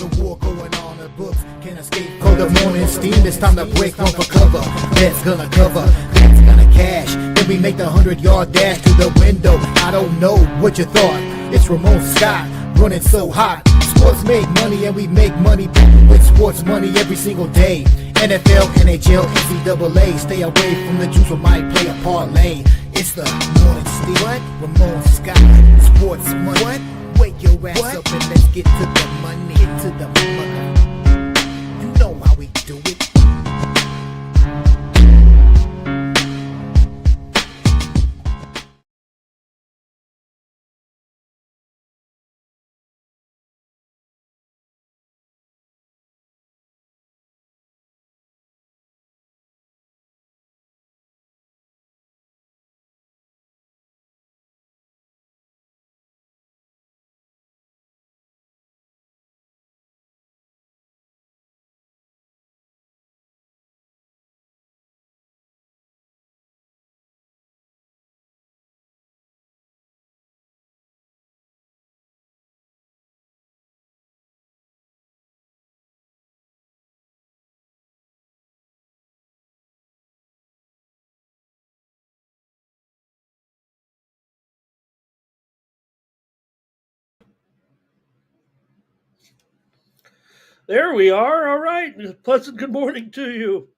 There's a war going on, the books can't escape from the morning steam. It's time to break one for cover. That's gonna cover, that's gonna cash. Then we make the 100-yard dash to the window. I don't know what you thought. It's Ramon Scott running so hot. Sports make money and we make money with sports money every single day. NFL, NHL, NCAA. Stay away from the juice or might play a parlay. It's the morning steam. What? Ramon Scott. Sports money. What? Wake your ass up and let's get to the money. Get to the money. You know how we do it. There we are. All right. Pleasant good morning to you.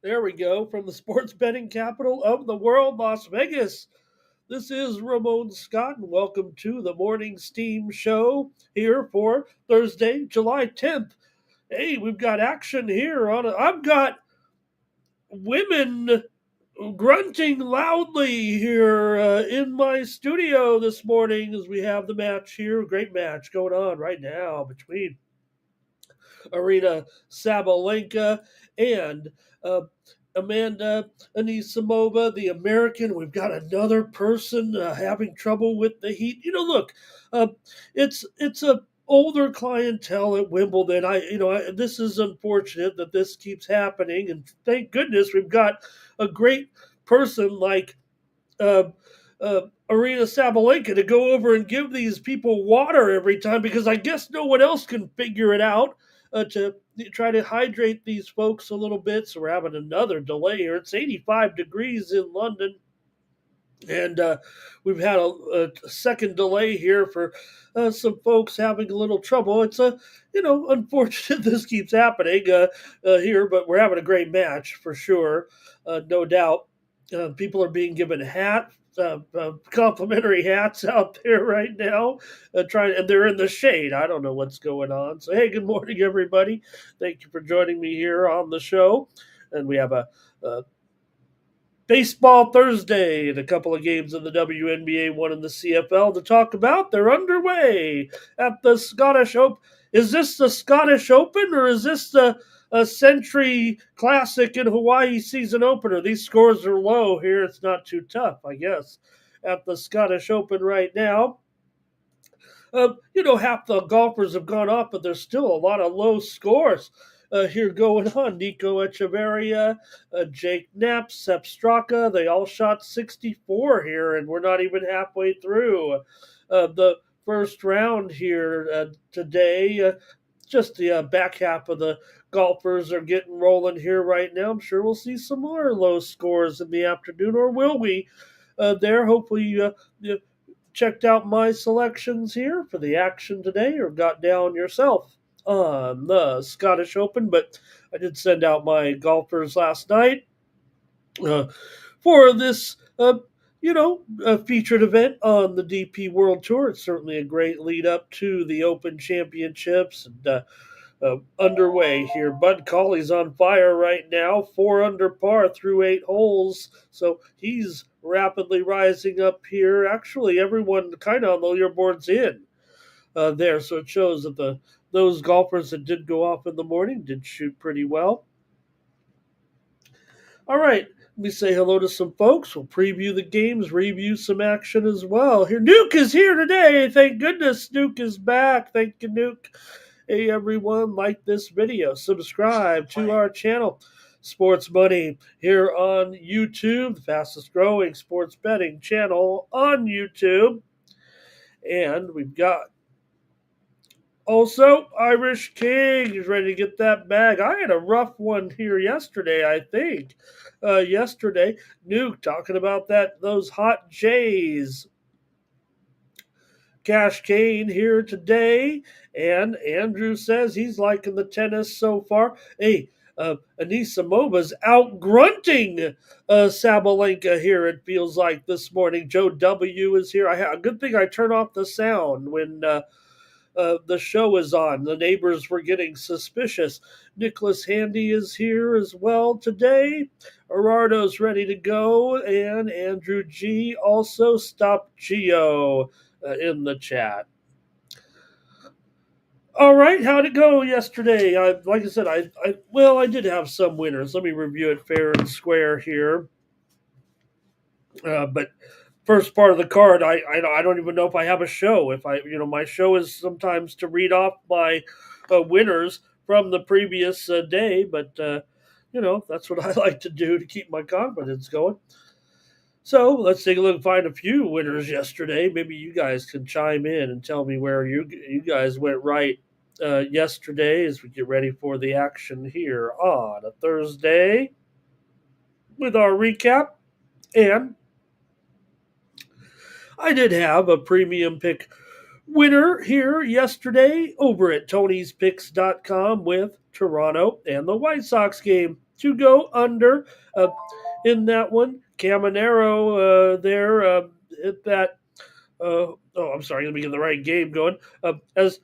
There we go. From the sports betting capital of the world, Las Vegas. This is Ramon Scott, and welcome to the Morning Steam Show here for Thursday, July 10th. Hey, we've got action here on it. I've got women grunting loudly here in my studio this morning as we have the match here. Great match going on right now between Arena Sabalenka and Amanda Anisimova, the American. We've got another person having trouble with the heat. Look, uh, it's a older clientele at Wimbledon. This is unfortunate that this keeps happening, and thank goodness we've got a great person like uh, Arena Sabalenka to go over and give these people water every time, because I guess no one else can figure it out to try to hydrate these folks a little bit. So we're having another delay here. It's 85 degrees in London. And we've had a second delay here for some folks having a little trouble. It's unfortunate this keeps happening here, but we're having a great match for sure, no doubt. People are being given complimentary hats out there right now, and they're in the shade. I don't know what's going on. So hey, good morning, everybody. Thank you for joining me here on the show, and we have a Baseball Thursday and a couple of games in the WNBA, one in the CFL to talk about. They're underway at the Scottish Open. Is this the Scottish Open or is this the Century Classic in Hawaii season opener? These scores are low here. It's not too tough, I guess, at the Scottish Open right now. Half the golfers have gone off, but there's still a lot of low scores here going on. Nico Echeverria, Jake Knapp, Sepp Straka, they all shot 64 here, and we're not even halfway through the first round here today. Just the back half of the golfers are getting rolling here right now. I'm sure we'll see some more low scores in the afternoon, or will we? Hopefully you checked out my selections here for the action today, or got down yourself on the Scottish Open. But I did send out my golfers last night for this, featured event on the DP World Tour. It's certainly a great lead up to the Open Championships, and underway here. Bud Cauley's on fire right now, 4 under par through 8 holes, so he's rapidly rising up here. Actually, everyone kind of on the leaderboard's in there, so it shows that those golfers that did go off in the morning did shoot pretty well. All right, let me say hello to some folks. We'll preview the games, review some action as well. Here, Nuke is here today. Thank goodness Nuke is back. Thank you, Nuke. Hey, everyone, like this video. Subscribe to our channel, Sports Money, here on YouTube, the fastest growing sports betting channel on YouTube. And we've got Also, Irish King is ready to get that bag. I had a rough one here yesterday, I think. Yesterday, Nuke talking about those hot Jays. Cash Kane here today, and Andrew says he's liking the tennis so far. Hey, Anisimovan's out grunting Sabalenka here, it feels like, this morning. Joe W. is here. A good thing I turn off the sound when the show is on. The neighbors were getting suspicious. Nicholas Handy is here as well today. Gerardo's ready to go, and Andrew G. also stopped Geo in the chat. All right, how'd it go yesterday? Like I said, I did have some winners. Let me review it fair and square here. But first part of the card, I don't even know if I have a show. If my show is sometimes to read off my winners from the previous day, but that's what I like to do to keep my confidence going. So let's take a look and find a few winners yesterday. Maybe you guys can chime in and tell me where you guys went right yesterday as we get ready for the action here on a Thursday with our recap. And I did have a premium pick winner here yesterday over at Tony'sPicks.com with Toronto and the White Sox game to go under in that one. Caminero there at that. I'm sorry. Let me get the right game going. As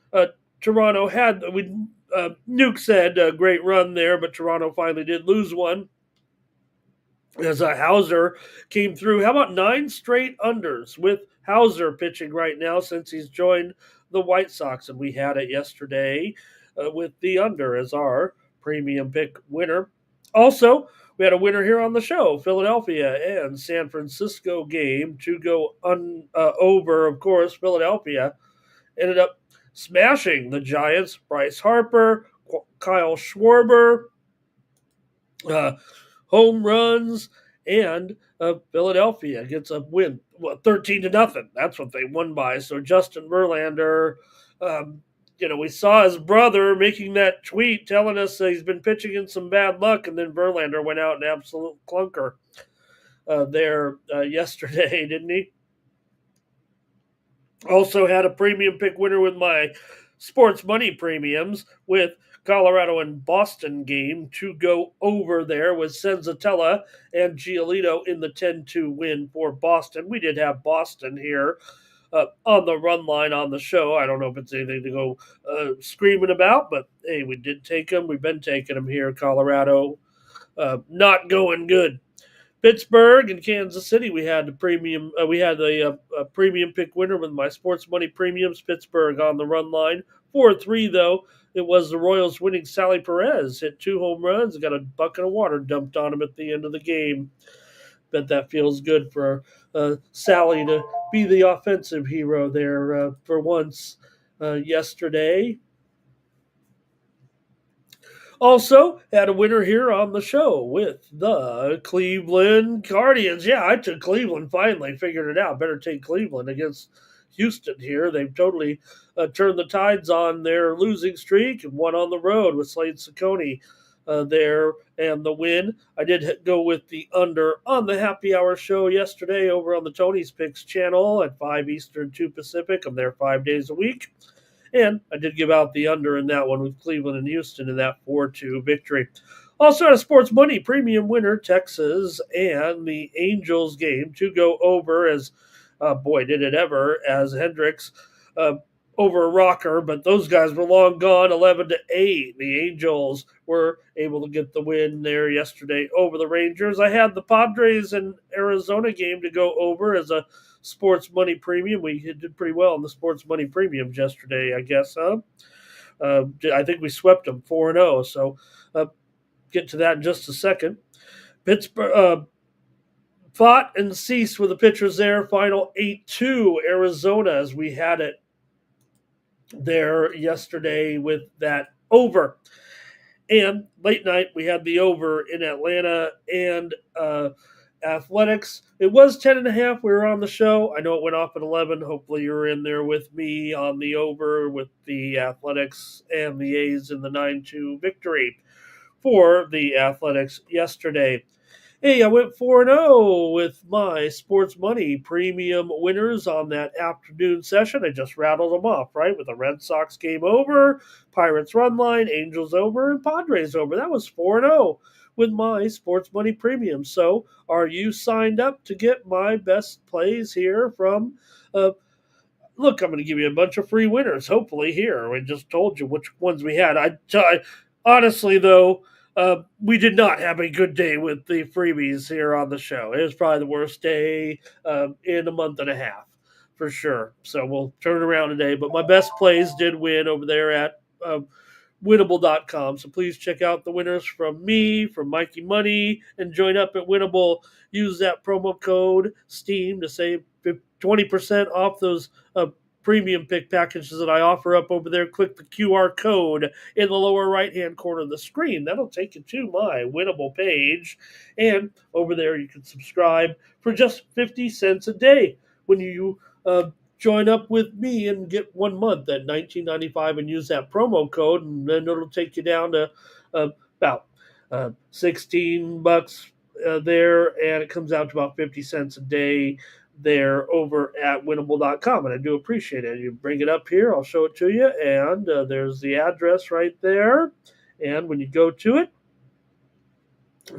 Toronto had, Nuke said a great run there, but Toronto finally did lose one. As Hauser came through. How about 9 straight unders with Hauser pitching right now since he's joined the White Sox? And we had it yesterday with the under as our premium pick winner. Also, we had a winner here on the show, Philadelphia and San Francisco game to go over, of course. Philadelphia ended up smashing the Giants. Bryce Harper, Kyle Schwarber, home runs, and Philadelphia gets a win, 13-0. That's what they won by. So Justin Verlander, we saw his brother making that tweet telling us that he's been pitching in some bad luck, and then Verlander went out an absolute clunker there yesterday, didn't he? Also had a premium pick winner with my sports money premiums with Colorado and Boston game to go over there with Senzatella and Giolito in the 10-2 win for Boston. We did have Boston here on the run line on the show. I don't know if it's anything to go screaming about, but hey, we did take them. We've been taking them here. Colorado not going good. Pittsburgh and Kansas City, we had the premium. We had a premium pick winner with my sports money premiums. Pittsburgh on the run line 4-3 though. It was the Royals winning. Sally Perez hit 2 home runs. Got a bucket of water dumped on him at the end of the game. Bet that feels good for Sally to be the offensive hero there for once yesterday. Also, had a winner here on the show with the Cleveland Guardians. Yeah, I took Cleveland finally, figured it out. Better take Cleveland against Houston here. They've totally turned the tides on their losing streak and won on the road with Slade Ciccone there and the win. I did go with the under on the Happy Hour show yesterday over on the Tony's Picks channel at 5 Eastern, 2 Pacific. I'm there 5 days a week. And I did give out the under in that one with Cleveland and Houston in that 4-2 victory. Also had a sports money premium winner, Texas and the Angels game to go over as, boy, did it ever, as Hendricks over a rocker, but those guys were long gone, 11-8. The Angels were able to get the win there yesterday over the Rangers. I had the Padres and Arizona game to go over as a sports money premium. We did pretty well in the sports money premiums yesterday, I guess. I think we swept them 4-0, so get to that in just a second. Pittsburgh fought and ceased with the pitchers there. Final 8-2 Arizona as we had it there yesterday with that over. And late night, we had the over in Atlanta and Athletics, it was 10.5. We were on the show. I know it went off at 11. Hopefully you were in there with me on the over with the Athletics and the A's in the 9-2 victory for the Athletics yesterday. Hey, I went 4-0 with my sports money premium winners on that afternoon session. I just rattled them off, right? With the Red Sox game over, Pirates run line, Angels over, and Padres over. That was 4-0 with my sports money premium. So, are you signed up to get my best plays here from look, I'm going to give you a bunch of free winners, hopefully, here. I just told you which ones we had. Honestly, though, we did not have a good day with the freebies here on the show. It was probably the worst day in a month and a half, for sure. So we'll turn it around today. But my best plays did win over there at winnable.com. So please check out the winners from me, from Mikey Money, and join up at Winnable. Use that promo code STEAM to save 20% off those premium pick packages that I offer up over there. Click the QR code in the lower right-hand corner of the screen. That'll take you to my Winnable page. And over there, you can subscribe for just 50 cents a day when you join up with me and get 1 month at $19.95 and use that promo code, and then it'll take you down to about $16 there, and it comes out to about 50 cents a day there over at winnable.com, and I do appreciate it. You bring it up here, I'll show it to you, and there's the address right there, and when you go to it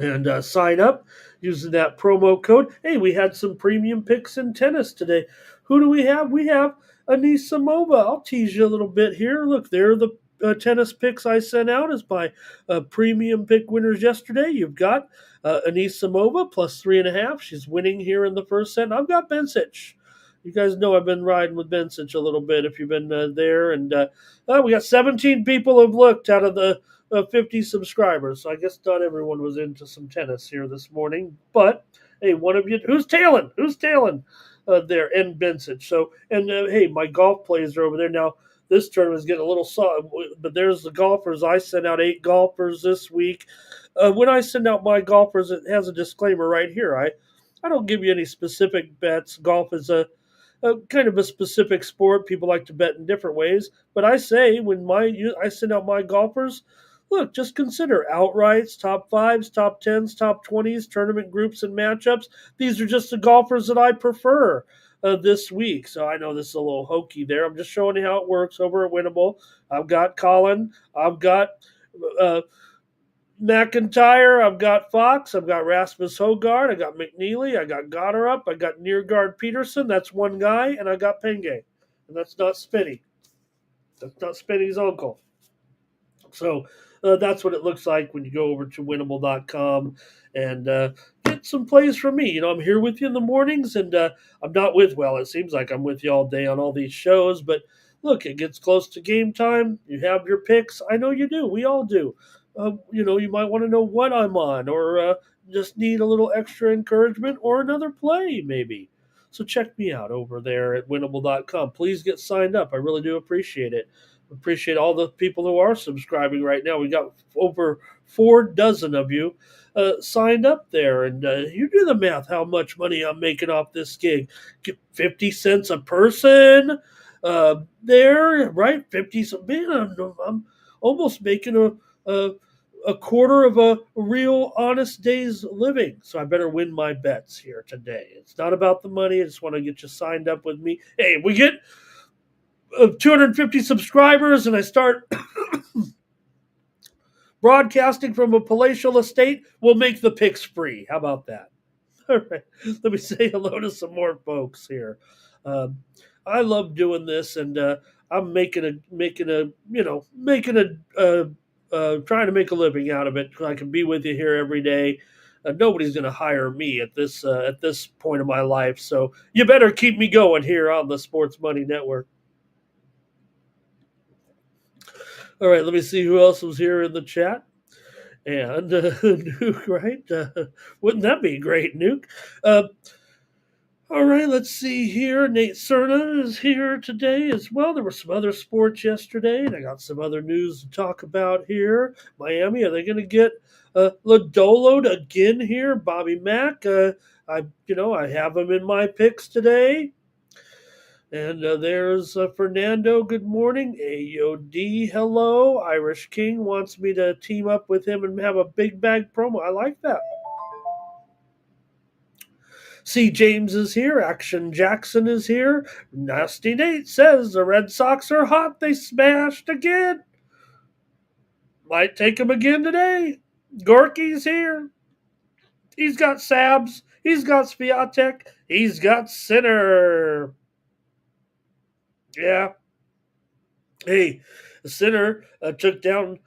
and sign up using that promo code, hey, we had some premium picks in tennis today. Who do we have? We have Anisimova. I'll tease you a little bit here. Look, there are the tennis picks I sent out as my premium pick winners yesterday. You've got Anisimova plus 3.5. She's winning here in the first set. And I've got Bencic. You guys know I've been riding with Bencic a little bit if you've been there. And we got 17 people have looked out of the 50 subscribers. So I guess not everyone was into some tennis here this morning. But, hey, one of you, who's tailing? There? And Bencic. So, and hey, my golf plays are over there. Now, this tournament is getting a little soft, but there's the golfers. I sent out 8 golfers this week. When I send out my golfers, it has a disclaimer right here. I don't give you any specific bets. Golf is a kind of a specific sport. People like to bet in different ways. But I say when I send out my golfers, look, just consider outrights, top 5s, top 10s, top 20s, tournament groups and matchups. These are just the golfers that I prefer this week. So I know this is a little hokey there. I'm just showing you how it works over at Winnable. I've got Colin. I've got McIntyre. I've got Fox. I've got Rasmus Hogard. I got McNeely. I got Goddard. I got Nearguard Peterson. That's one guy. And I got Penge. And that's not Spinny. That's not Spinny's uncle. So that's what it looks like when you go over to winnable.com and get some plays from me. I'm here with you in the mornings, and I'm not it seems like I'm with you all day on all these shows, but look, it gets close to game time. You have your picks. I know you do. We all do. You might want to know what I'm on, or just need a little extra encouragement or another play maybe. So check me out over there at winnable.com. Please get signed up. I really do appreciate it. Appreciate all the people who are subscribing right now. We got over 4 dozen of you signed up there, and you do the math how much money I'm making off this gig. Get 50 cents a person there, right? 50 cents. Man, I'm almost making a quarter of a real honest day's living. So I better win my bets here today. It's not about the money. I just want to get you signed up with me. Hey, we get 250 subscribers and I start broadcasting from a palatial estate, we'll make the picks free. How about that? All right, let me say hello to some more folks here. I love doing this, and I'm trying to make a living out of it. I can be with you here every day. Nobody's going to hire me at this point of my life, so you better keep me going here on the Sports Money Network. All right, let me see who else was here in the chat. And Nuke, right? Wouldn't that be great, Nuke? All right, let's see here. Nate Cerna is here today as well. There were some other sports yesterday, and I got some other news to talk about here. Miami, are they going to get Lodolo'd again here? Bobby Mack I have them in my picks today. And there's Fernando. Good morning. AOD. Hello. Irish King wants me to team up with him and have a big bag promo. I like that. See, James is here. Action Jackson is here. Nasty Nate says the Red Sox are hot. They smashed again. Might take them again today. Gorky's here. He's got Sabs. He's got Sviatek. He's got Sinner. Yeah. Hey, Sinner took down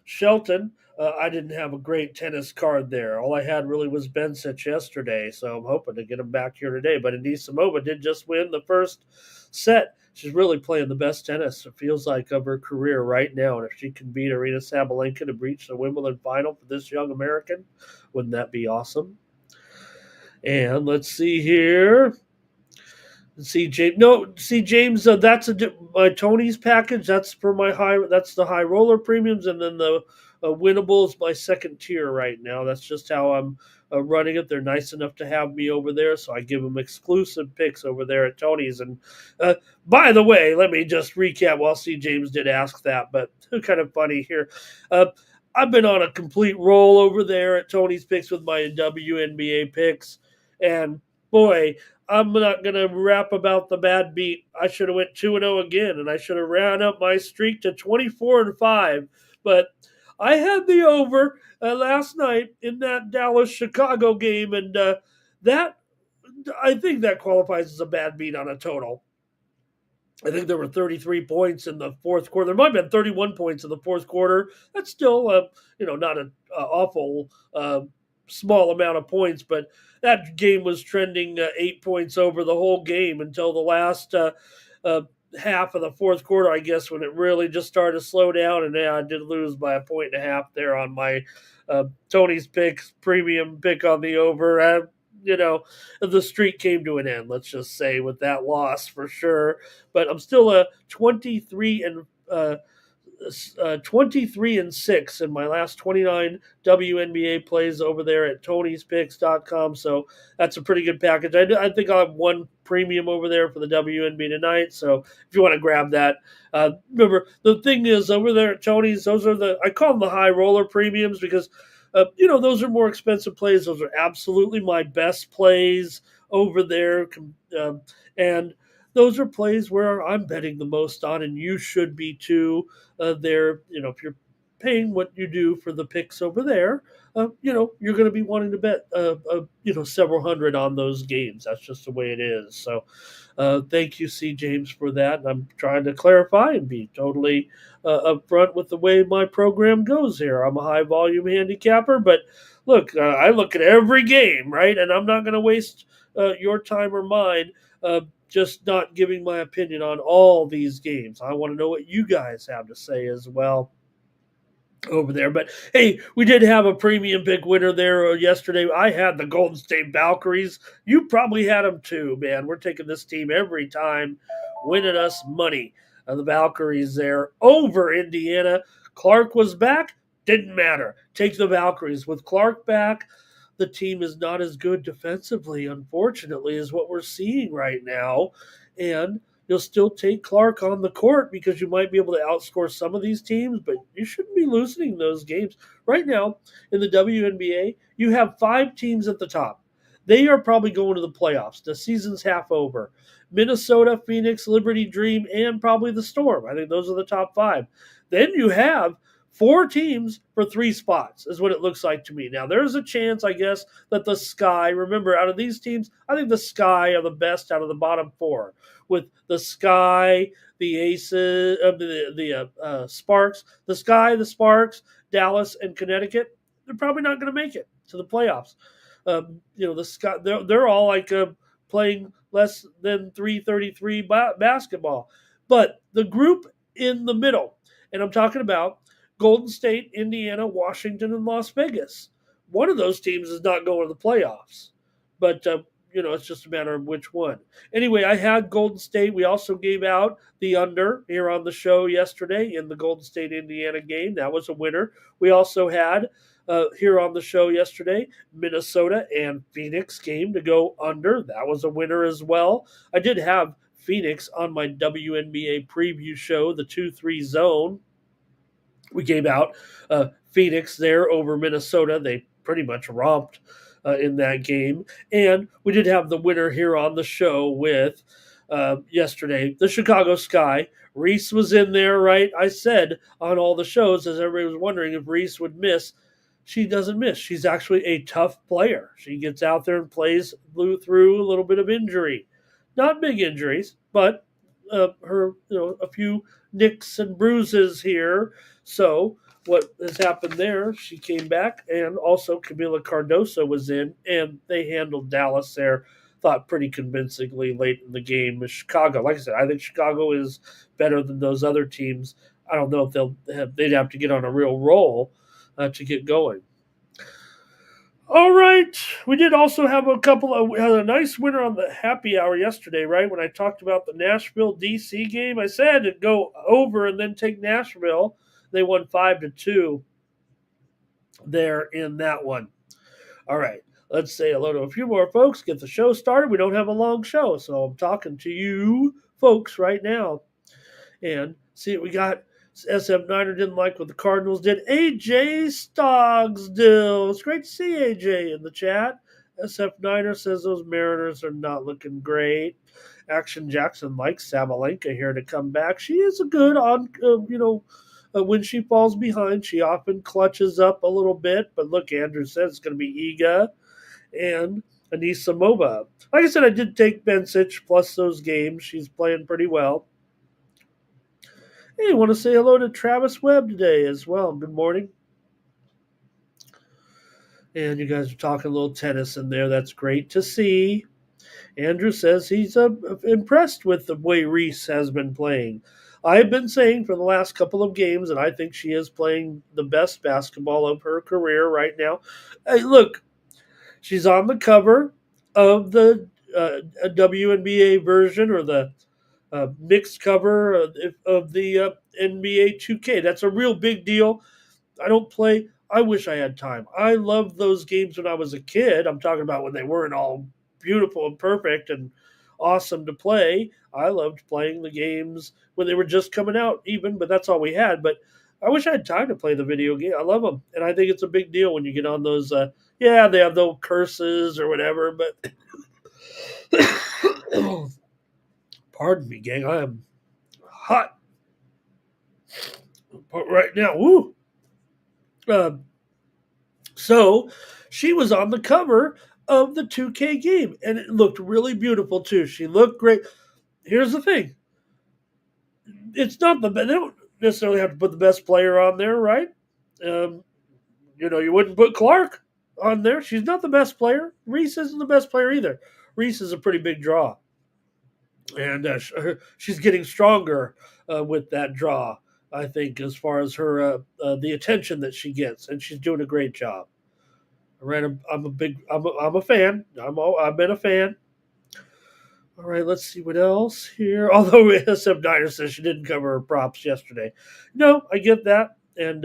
Shelton. I didn't have a great tennis card there. All I had really was Bencic yesterday, so I'm hoping to get him back here today. But Anisimova did just win the first set. She's really playing the best tennis, it feels like, of her career right now. And if she can beat Arina Sabalenka to reach the Wimbledon final for this young American, wouldn't that be awesome? And let's see here. See James. No, see James. That's my Tony's package. That's for my high. That's the high roller premiums, and then the winnable is my second tier right now. That's just how I'm running it. They're nice enough to have me over there, so I give them exclusive picks over there at Tony's. And by the way, let me just recap. Well, see, James did ask that, but kind of funny here. I've been on a complete roll over there at Tony's Picks with my WNBA picks, and boy, I'm not going to rap about the bad beat. I should have went 2-0 again, and I should have ran up my streak to 24-5. But I had the over last night in that Dallas-Chicago game, and that I think that qualifies as a bad beat on a total. I think there were 33 points in the fourth quarter. There might have been 31 points in the fourth quarter. That's still, not an awful small amount of points, but that game was trending 8 points over the whole game until the last half of the fourth quarter, I guess, when it really just started to slow down. And I did lose by 1.5 there on my Tony's Picks premium pick on the over. The streak came to an end, let's just say, with that loss for sure. But I'm still a 23 and 6 in my last 29 WNBA plays over there at Tony'sPicks.com. So that's a pretty good package. I think I'll have one premium over there for the WNBA tonight. So if you want to grab that, remember the thing is over there at Tony's, those are I call them the high roller premiums because those are more expensive plays. Those are absolutely my best plays over there. And those are plays where I'm betting the most on, and you should be too. If you're paying what you do for the picks over there, you're going to be wanting to bet, several hundred on those games. That's just the way it is. So thank you, C. James, for that. And I'm trying to clarify and be totally upfront with the way my program goes here. I'm a high volume handicapper, but look, I look at every game, right? And I'm not going to waste your time or mine just not giving my opinion on all these games. I want to know what you guys have to say as well over there. But hey, we did have a premium pick winner there yesterday. I had the Golden State Valkyries. You probably had them too, man. We're taking this team every time, winning us money. The Valkyries there over Indiana. Clark was back. Didn't matter. Take the Valkyries. With Clark back, the team is not as good defensively, unfortunately, as what we're seeing right now. And you'll still take Clark on the court because you might be able to outscore some of these teams, but you shouldn't be losing those games. Right now, in the WNBA, you have 5 teams at the top. They are probably going to the playoffs. The season's half over. Minnesota, Phoenix, Liberty Dream, and probably the Storm. I think those are the top 5. Then you have 4 teams for 3 spots is what it looks like to me. Now, there's a chance, I guess, that the Sky, remember, out of these teams, I think the Sky are the best out of the bottom 4. With the Sky, the Aces, the Sparks, the Sky, the Sparks, Dallas, and Connecticut, they're probably not going to make it to the playoffs. The Sky, they're all like playing less than 333 basketball. But the group in the middle, and I'm talking about Golden State, Indiana, Washington, and Las Vegas. One of those teams is not going to the playoffs. But, it's just a matter of which one. Anyway, I had Golden State. We also gave out the under here on the show yesterday in the Golden State, Indiana game. That was a winner. We also had here on the show yesterday. Minnesota and Phoenix game to go under. That was a winner as well. I did have Phoenix on my WNBA preview show, the 2-3 zone. We gave out Phoenix there over Minnesota. They pretty much romped in that game. And we did have the winner here on the show with yesterday, the Chicago Sky. Reese was in there, right? I said on all the shows, as everybody was wondering if Reese would miss. She doesn't miss. She's actually a tough player. She gets out there and plays through a little bit of injury. Not big injuries, but her, a few nicks and bruises here. So what has happened there, she came back, and also Camila Cardoso was in, and they handled Dallas there, thought pretty convincingly late in the game with Chicago. Like I said, I think Chicago is better than those other teams. I don't know if they'd have to get on a real roll to get going. All right. We did also have we had a nice winner on the happy hour yesterday, right? When I talked about the Nashville DC game, I said to go over and then take Nashville. They won 5-2 there in that one. All right. Let's say hello to a few more folks, get the show started. We don't have a long show, so I'm talking to you folks right now. And see what we got. SF Niner didn't like what the Cardinals did. AJ Stogsdill. It's great to see AJ in the chat. SF Niner says those Mariners are not looking great. Action Jackson likes Sabalenka here to come back. She is a good when she falls behind, she often clutches up a little bit. But look, Andrew says it's going to be Iga and Anisimova. Like I said, I did take Bencic plus those games. She's playing pretty well. Hey, I want to say hello to Travis Webb today as well. Good morning. And you guys are talking a little tennis in there. That's great to see. Andrew says he's impressed with the way Reese has been playing. I've been saying for the last couple of games that I think she is playing the best basketball of her career right now. Hey, look, she's on the cover of the WNBA version, or the mixed cover of the NBA 2K. That's a real big deal. I don't play. I wish I had time. I loved those games when I was a kid. I'm talking about when they weren't all beautiful and perfect and awesome to play. I loved playing the games when they were just coming out even, but that's all we had. But I wish I had time to play the video game. I love them. And I think it's a big deal when you get on those, they have those curses or whatever, but pardon me, gang. I am hot right now. Woo! So she was on the cover of the 2K game, and it looked really beautiful too. She looked great. Here's the thing: it's not they don't necessarily have to put the best player on there, right? You wouldn't put Clark on there. She's not the best player. Reese isn't the best player either. Reese is a pretty big draw, and she's getting stronger with that draw. I think, as far as her the attention that she gets, and she's doing a great job. Right, I'm a fan. I've been a fan. All right, let's see what else here. Although SF Niner says she didn't cover her props yesterday. No, I get that, and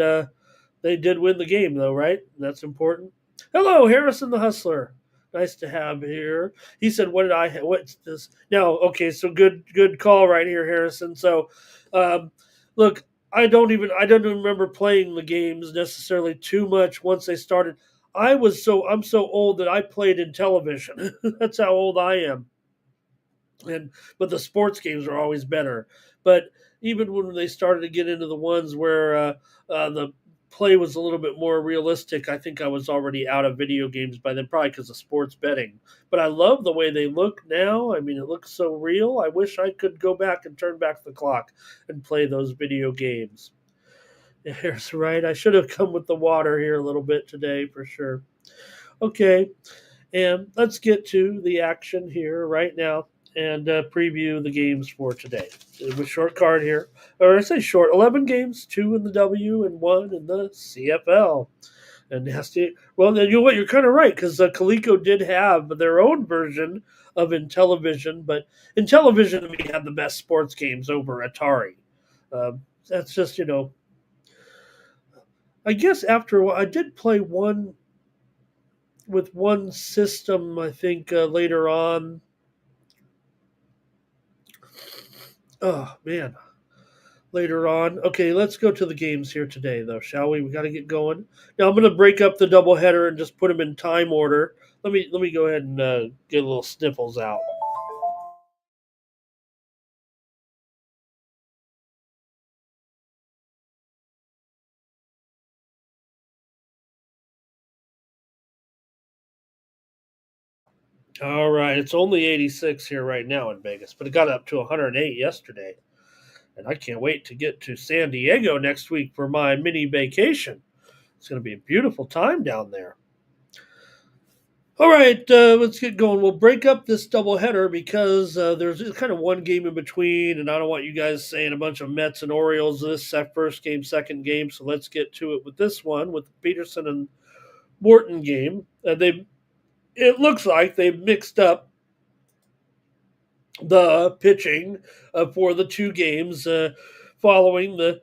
they did win the game though, right? That's important. Hello, Harrison the Hustler. Nice to have here. He said, what's this? No, okay, so good call right here, Harrison. So, look, I don't even remember playing the games necessarily too much once they started. I'm so old that I played in television. That's how old I am. But the sports games are always better. But even when they started to get into the ones where the play was a little bit more realistic, I think I was already out of video games by then, probably because of sports betting. But I love the way they look now. I mean, it looks so real. I wish I could go back and turn back the clock and play those video games. Here's right. I should have come with the water here a little bit today for sure. Okay, and let's get to the action here right now and preview the games for today. It was short card here, or I say short, 11 games, 2 in the W and 1 in the CFL. And nasty. Well, then you're kind of right, because Coleco did have their own version of Intellivision, but Intellivision we had the best sports games over Atari. That's just I guess after a while, I did play one with one system, I think later on. Oh, man. Later on. Okay, let's go to the games here today, though, shall we? We got to get going. Now I'm going to break up the doubleheader and just put them in time order. Let me go ahead and get a little sniffles out. All right, it's only 86 here right now in Vegas, but it got up to 108 yesterday. And I can't wait to get to San Diego next week for my mini vacation. It's going to be a beautiful time down there. All right, let's get going. We'll break up this doubleheader because there's kind of one game in between, and I don't want you guys saying a bunch of Mets and Orioles this first game, second game. So let's get to it with this one with the Peterson and Morton game. It looks like they've mixed up the pitching for the two games following the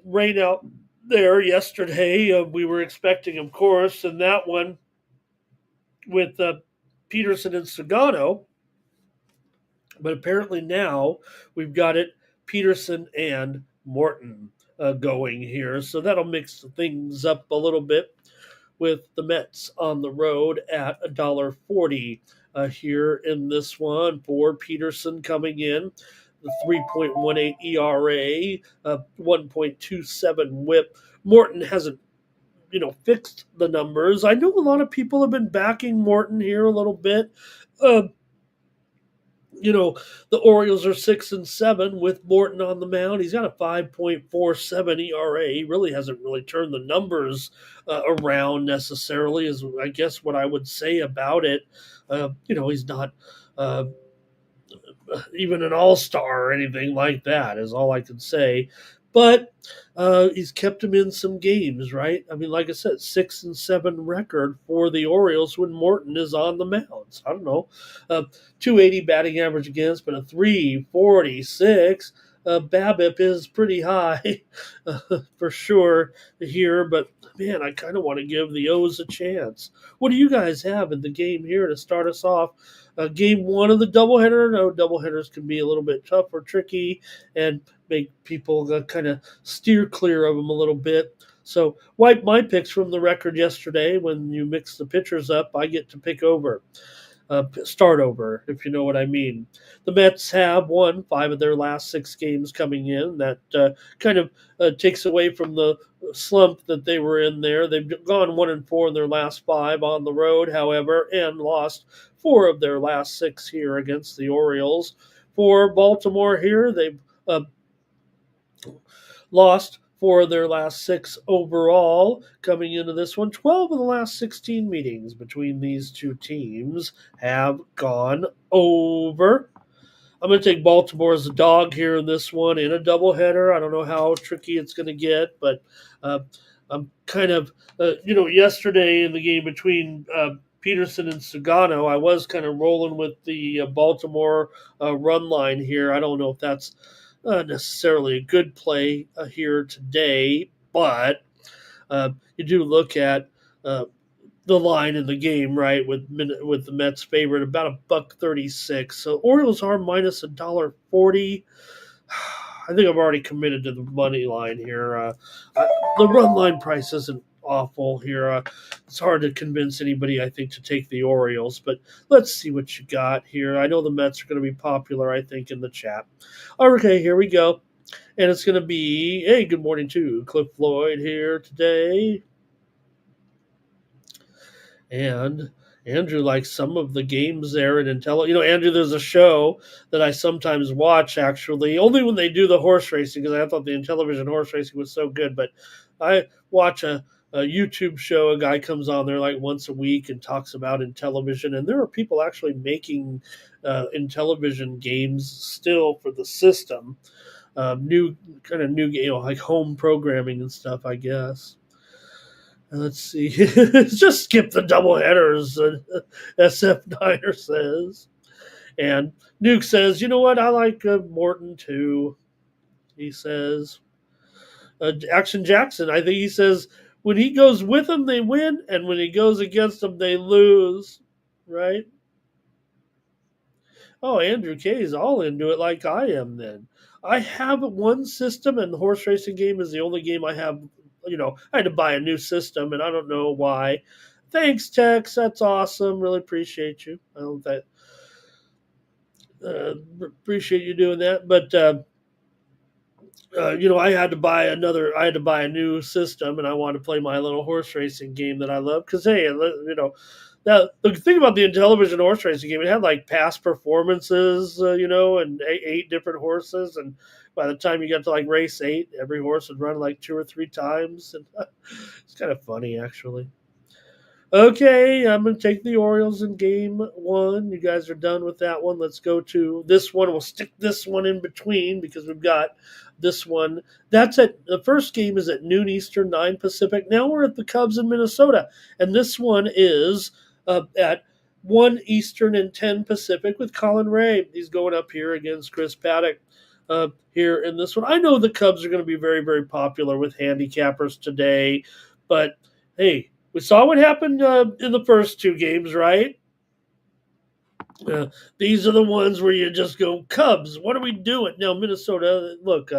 rain out there yesterday. We were expecting, of course, and that one with Peterson and Sagano. But apparently now we've got it Peterson and Morton going here. So that'll mix things up a little bit with the Mets on the road at $1.40 here in this one for Peterson coming in. The 3.18 ERA, 1.27 whip. Morton hasn't fixed the numbers. I know a lot of people have been backing Morton here a little bit. Uh, the Orioles are 6-7 with Morton on the mound. He's got a 5.47 ERA. He really hasn't turned the numbers around necessarily, is I guess what I would say about it. He's not uh, even an all-star or anything like that, is all I can say. But he's kept him in some games, right? I mean, like I said, 6-7 record for the Orioles when Morton is on the mound. I don't know, 280 batting average against, but a 346. BABIP is pretty high for sure here, but man, I kind of want to give the O's a chance. What do you guys have in the game here to start us off? Game one of the doubleheader. No, doubleheaders can be a little bit tough or tricky and make people kind of steer clear of them a little bit. So, wipe my picks from the record yesterday. When you mix the pitchers up, I get to pick over. Start over, if you know what I mean. The Mets have won 5 of their last 6 games coming in. That kind of takes away from the slump that they were in there. They've gone 1-4 in their last 5 on the road, however, and lost 4 of their last 6 here against the Orioles. For Baltimore here, they've lost 4 of their last 6 overall coming into this one. 12 of the last 16 meetings between these two teams have gone over. I'm going to take Baltimore as a dog here in this one in a doubleheader. I don't know how tricky it's going to get, but I'm kind of, yesterday in the game between Peterson and Sagano, I was kind of rolling with the Baltimore run line here. I don't know if that's necessarily a good play here today, but you do look at the line in the game, right? With the Mets favorite about $1.36. So Orioles are minus $1.40. I think I've already committed to the money line here. The run line price isn't awful here. It's hard to convince anybody, I think, to take the Orioles, but let's see what you got here. I know the Mets are going to be popular, I think, in the chat. Okay, here we go. And it's going to be, hey, good morning to Cliff Floyd here today. And Andrew likes some of the games there at Intel. Andrew, there's a show that I sometimes watch, actually, only when they do the horse racing, because I thought the Intellivision horse racing was so good. But I watch a YouTube show. A guy comes on there like once a week and talks about Intellivision. And there are people actually making Intellivision games still for the system. New like home programming and stuff, I guess. Let's see. Just skip the double headers, SF Niner says. And Nuke says, you know what? I like Morton too, he says. Action Jackson. I think he says when he goes with them, they win, and when he goes against them, they lose. Right? Oh, Andrew K is all into it like I am. Then I have one system, and the horse racing game is the only game I have. I had to buy a new system, and I don't know why. Thanks, Tex. That's awesome. Really appreciate you. I don't that appreciate you doing that. But I had to buy another. I had to buy a new system, and I wanted to play my little horse racing game that I love. Because hey, now the thing about the television horse racing game, it had like past performances, and eight different horses, and by the time you got to like race 8, every horse would run like 2 or 3 times, and it's kind of funny actually. Okay, I'm going to take the Orioles in game 1. You guys are done with that one. Let's go to this one. We'll stick this one in between because we've got this one. The first game is at noon Eastern, 9 Pacific. Now we're at the Cubs in Minnesota, and this one is at 1 Eastern and 10 Pacific with Colin Ray. He's going up here against Chris Paddock. Here in this one, I know the Cubs are going to be very, very popular with handicappers today, but hey, we saw what happened in the first 2 games, right? These are the ones where you just go, Cubs, what are we doing? Now, Minnesota, look,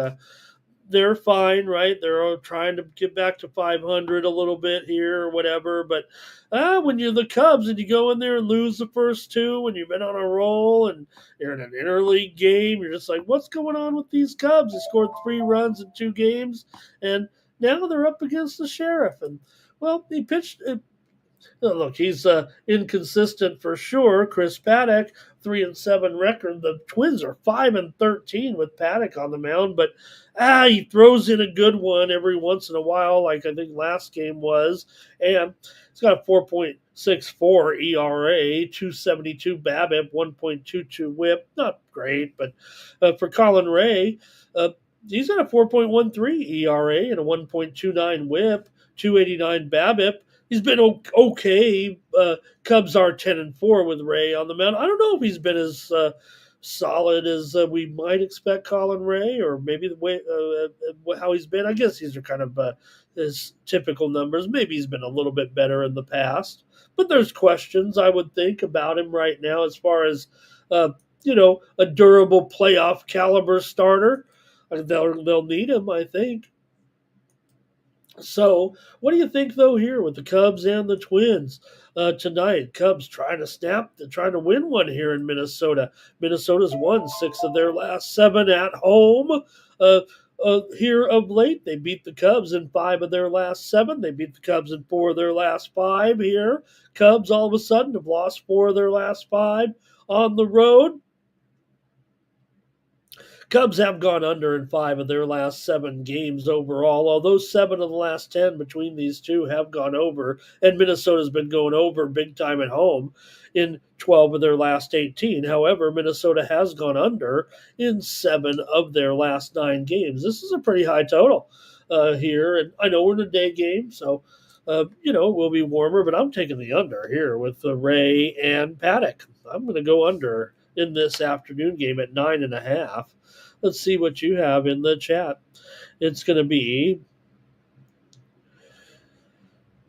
they're fine, right? They're all trying to get back to 500 a little bit here or whatever. But when you're the Cubs and you go in there and lose the first 2 when you've been on a roll and you're in an interleague game, you're just like, what's going on with these Cubs? They scored 3 runs in 2 games, and now they're up against the Sheriff. And, well, he pitched. Look, he's inconsistent for sure. Chris Paddock, 3-7 record. The Twins are 5-13 with Paddock on the mound, but he throws in a good one every once in a while, like I think last game was, and he's got a 4.64 ERA, 2.72 BABIP, 1.22 WHIP. Not great, but for Colin Ray, he's got a 4.13 ERA and a 1.29 WHIP, 289 BABIP. He's been okay. Cubs are 10-4 with Ray on the mound. I don't know if he's been as solid as we might expect Colin Ray, or maybe the way how he's been. I guess these are kind of his typical numbers. Maybe he's been a little bit better in the past, but there's questions I would think about him right now as far as a durable playoff caliber starter. They'll need him, I think. So, what do you think, though, here with the Cubs and the Twins tonight? Cubs trying to win one here in Minnesota. Minnesota's won 6 of their last 7 at home. Here of late, they beat the Cubs in 5 of their last 7. They beat the Cubs in 4 of their last 5 here. Cubs, all of a sudden, have lost 4 of their last 5 on the road. Cubs have gone under in 5 of their last 7 games overall, although 7 of the last 10 between these two have gone over, and Minnesota's been going over big time at home in 12 of their last 18. However, Minnesota has gone under in 7 of their last 9 games. This is a pretty high total here, and I know we're in a day game, so it will be warmer, but I'm taking the under here with Ray and Paddock. I'm going to go under in this afternoon game at 9.5. Let's see what you have in the chat. It's going to be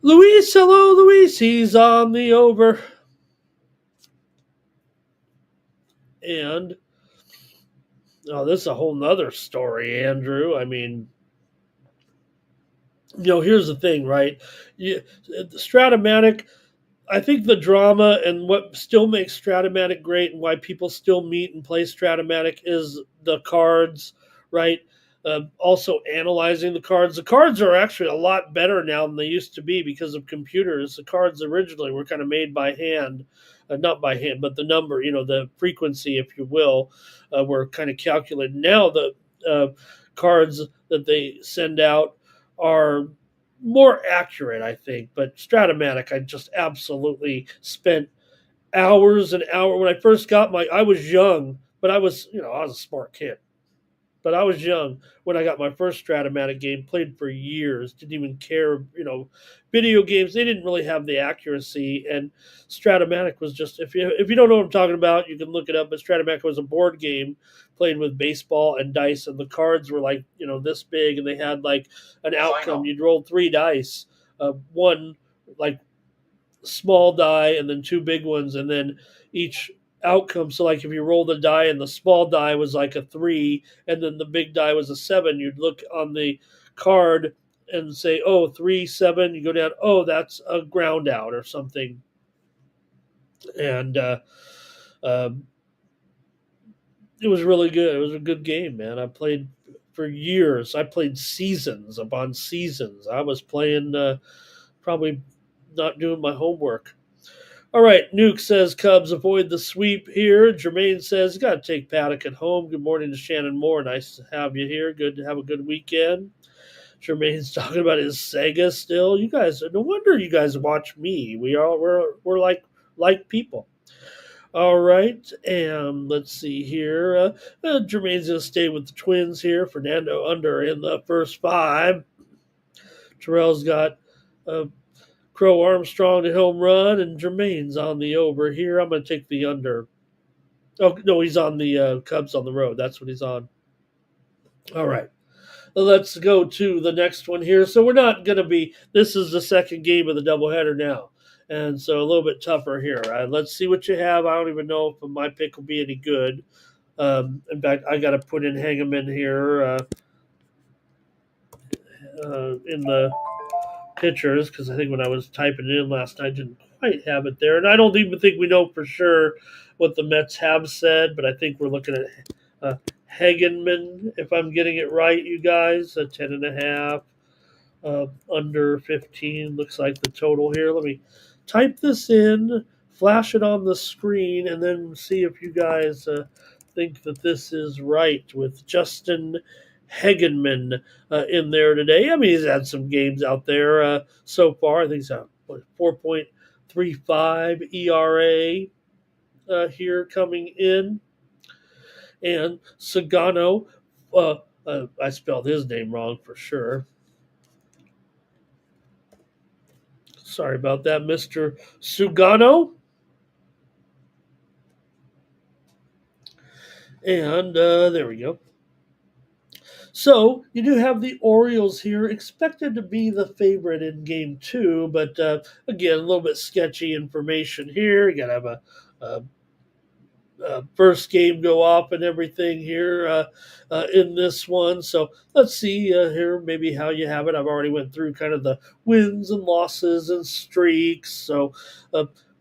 Luis. Hello, Luis. He's on the over. And, this is a whole nother story, Andrew. I mean, here's the thing, right? Stratomatic, I think the drama and what still makes Stratomatic great and why people still meet and play Stratomatic is the cards, right? Also analyzing the cards. The cards are actually a lot better now than they used to be because of computers. The cards originally were kind of made by hand, not by hand, but the number, the frequency, if you will, were kind of calculated. Now the cards that they send out are more accurate, I think. But Stratomatic, I just absolutely spent hours and hours. When I first got I was young, but I was a smart kid. but I was young when I got my first Stratomatic game. Played for years, didn't even care. Video games, they didn't really have the accuracy, and Stratomatic was just, if you don't know what I'm talking about, you can look it up. But Stratomatic was a board game played with baseball and dice, and the cards were like this big, and they had like an outcome. You'd roll three dice, one like small die and then two big ones, and then each outcome. So like if you roll the die and the small die was like a 3 and then the big die was a 7, you'd look on the card and say, oh, 3 7. You go down, oh, that's a ground out or something. And uh, it was really good. It was a good game, man. I played for years. I played seasons upon seasons. I was playing, probably not doing my homework. All right, Nuke says Cubs avoid the sweep here. Jermaine says, got to take Paddock at home. Good morning to Shannon Moore. Nice to have you here. Good to have a good weekend. Jermaine's talking about his Sega still. You guys, no wonder you guys watch me. We're like people. All right, and let's see here. Jermaine's going to stay with the Twins here. Fernando under in the first 5. Terrell's got Crow Armstrong to home run, and Jermaine's on the over here. I'm going to take the under. Oh, no, he's on the Cubs on the road. That's what he's on. All right. Let's go to the next one here. So we're not going to be – this is the second game of the doubleheader now, and so a little bit tougher here. Let's see what you have. I don't even know if my pick will be any good. In fact, I got to put in Hangman here in the pitchers, because I think when I was typing it in last night, I didn't quite have it there. And I don't even think we know for sure what the Mets have said, but I think we're looking at Hagenman, if I'm getting it right, you guys, 10.5, under 15 looks like the total here. Let me type this in, flash it on the screen, and then see if you guys think that this is right with Justin Hagenman in there today. I mean, he's had some games out there so far. I think he's at 4.35 ERA here coming in. And Sagano, I spelled his name wrong for sure. Sorry about that, Mr. Sugano. And there we go. So you do have the Orioles here, expected to be the favorite in Game 2, but again, a little bit sketchy information here. You got to have a first game go off and everything here in this one. So let's see here maybe how you have it. I've already went through kind of the wins and losses and streaks. So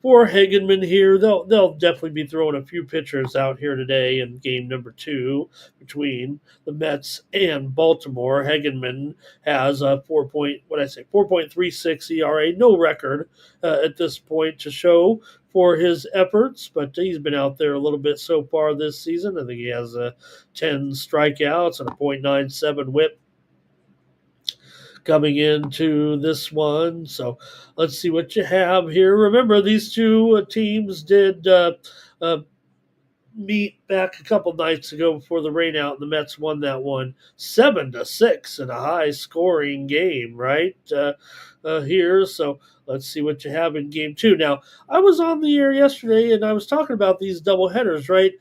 for Hagenman here, they'll definitely be throwing a few pitchers out here today in game number 2 between the Mets and Baltimore. Hagenman has a 4.36 ERA, no record at this point to show for his efforts, but he's been out there a little bit so far this season. I think he has 10 strikeouts and a .97 whip coming into this one. So let's see what you have here. Remember, these two teams did meet back a couple nights ago before the rainout, and the Mets won that one 7-6 in a high-scoring game, right? Here, so let's see what you have in Game 2. Now, I was on the air yesterday, and I was talking about these doubleheaders, right?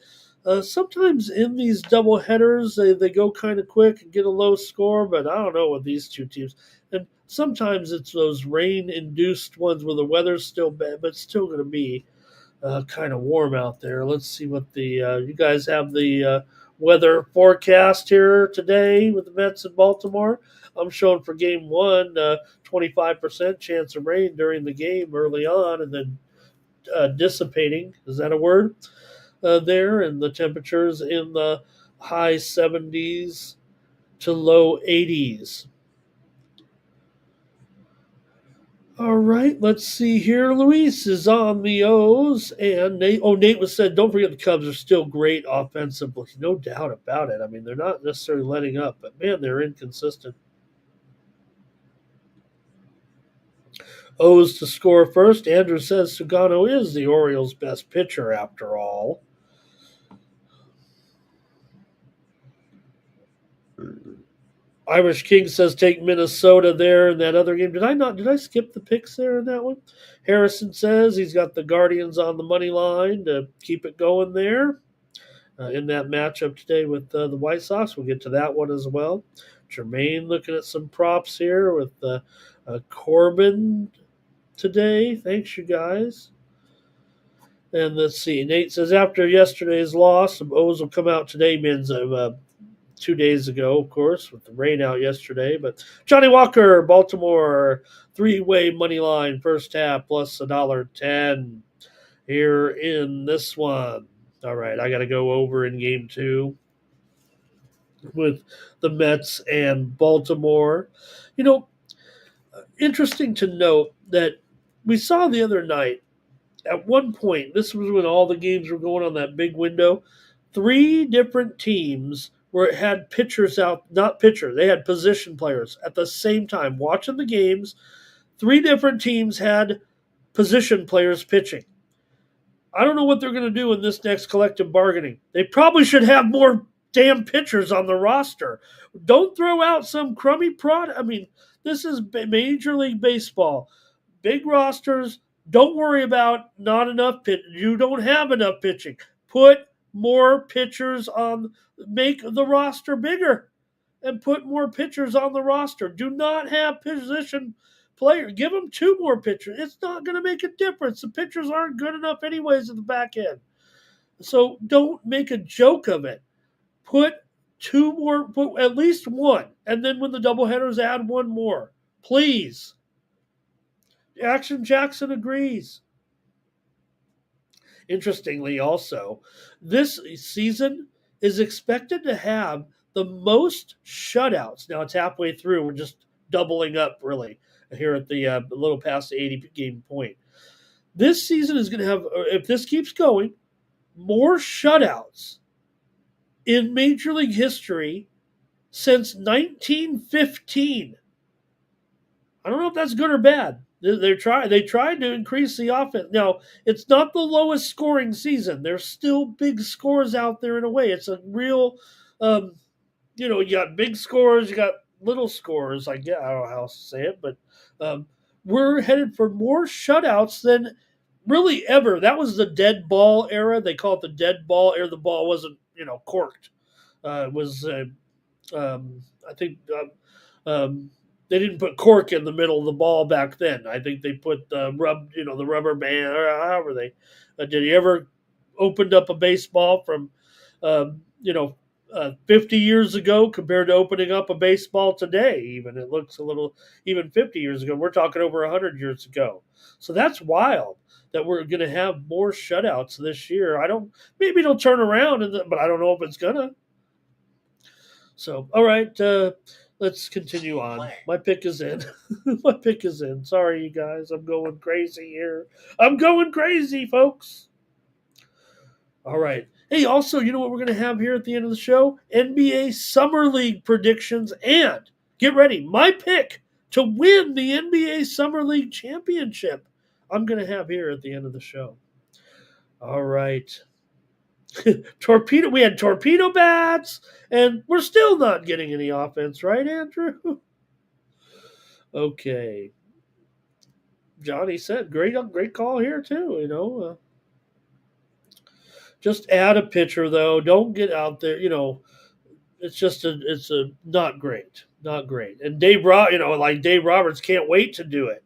Sometimes in these doubleheaders, they go kind of quick and get a low score, but I don't know with these two teams. And sometimes it's those rain-induced ones where the weather's still bad, but it's still going to be kind of warm out there. Let's see what the you guys have the weather forecast here today with the Mets in Baltimore. I'm showing for Game 1, 25% chance of rain during the game early on, and then dissipating. Is that a word? There, and the temperatures in the high 70s to low 80s. All right, let's see here. Luis is on the O's, and Nate was said, don't forget the Cubs are still great offensively. No doubt about it. I mean, they're not necessarily letting up, but, man, they're inconsistent. O's to score first. Andrew says Sugano is the Orioles' best pitcher after all. Irish King says take Minnesota there in that other game. Did I skip the picks there in that one? Harrison says he's got the Guardians on the money line to keep it going there in that matchup today with the White Sox. We'll get to that one as well. Jermaine looking at some props here with Corbin today. Thanks, you guys. And let's see. Nate says after yesterday's loss, some O's will come out today. Means 2 days ago, of course, with the rain out yesterday. But Johnny Walker, Baltimore, 3-way money line, first half plus $1.10 here in this one. All right, I got to go over in game 2 with the Mets and Baltimore. Interesting to note that we saw the other night, at one point, this was when all the games were going on that big window, 3 different teams where it had pitchers out, not pitcher, they had position players at the same time watching the games. 3 different teams had position players pitching. I don't know what they're going to do in this next collective bargaining. They probably should have more damn pitchers on the roster. Don't throw out some crummy product. I mean, this is Major League Baseball. Big rosters. Don't worry about not enough pitch. You don't have enough pitching. Put more pitchers on. Make the roster bigger and put more pitchers on the roster. Do not have position player. Give them 2 more pitchers. It's not going to make a difference. The pitchers aren't good enough anyways at the back end. So don't make a joke of it. Put 2 more, put at least 1. And then when the doubleheaders, add 1 more. Please. Action Jackson agrees. Interestingly, also, this season is expected to have the most shutouts. Now it's halfway through. We're just doubling up, really, here at the a little past the 80-game point. This season is going to have, if this keeps going, more shutouts in Major League history since 1915. I don't know if that's good or bad. They tried to increase the offense. Now, it's not the lowest scoring season. There's still big scores out there in a way. It's a real, you got big scores, you got little scores. I don't know how else to say it, but we're headed for more shutouts than really ever. That was the dead ball era. They call it the dead ball era. The ball wasn't, corked. It was, I think, they didn't put cork in the middle of the ball back then. I think they put the rubber band, or however they did. You ever opened up a baseball from, 50 years ago compared to opening up a baseball today? Even it looks a little, even 50 years ago. We're talking over 100 years ago. So that's wild that we're going to have more shutouts this year. Maybe it'll turn around, but I don't know if it's gonna. So, all right. Let's continue on. My pick is in. My pick is in. Sorry, you guys. I'm going crazy here. I'm going crazy, folks. All right. Hey, also, you know what we're going to have here at the end of the show? NBA Summer League predictions, and get ready, my pick to win the NBA Summer League championship. I'm going to have here at the end of the show. All right. We had torpedo bats, and we're still not getting any offense, right, Andrew? Okay. Johnny said, great call here too. Just add a pitcher though. Don't get out there. It's not great, And Dave Roberts can't wait to do it.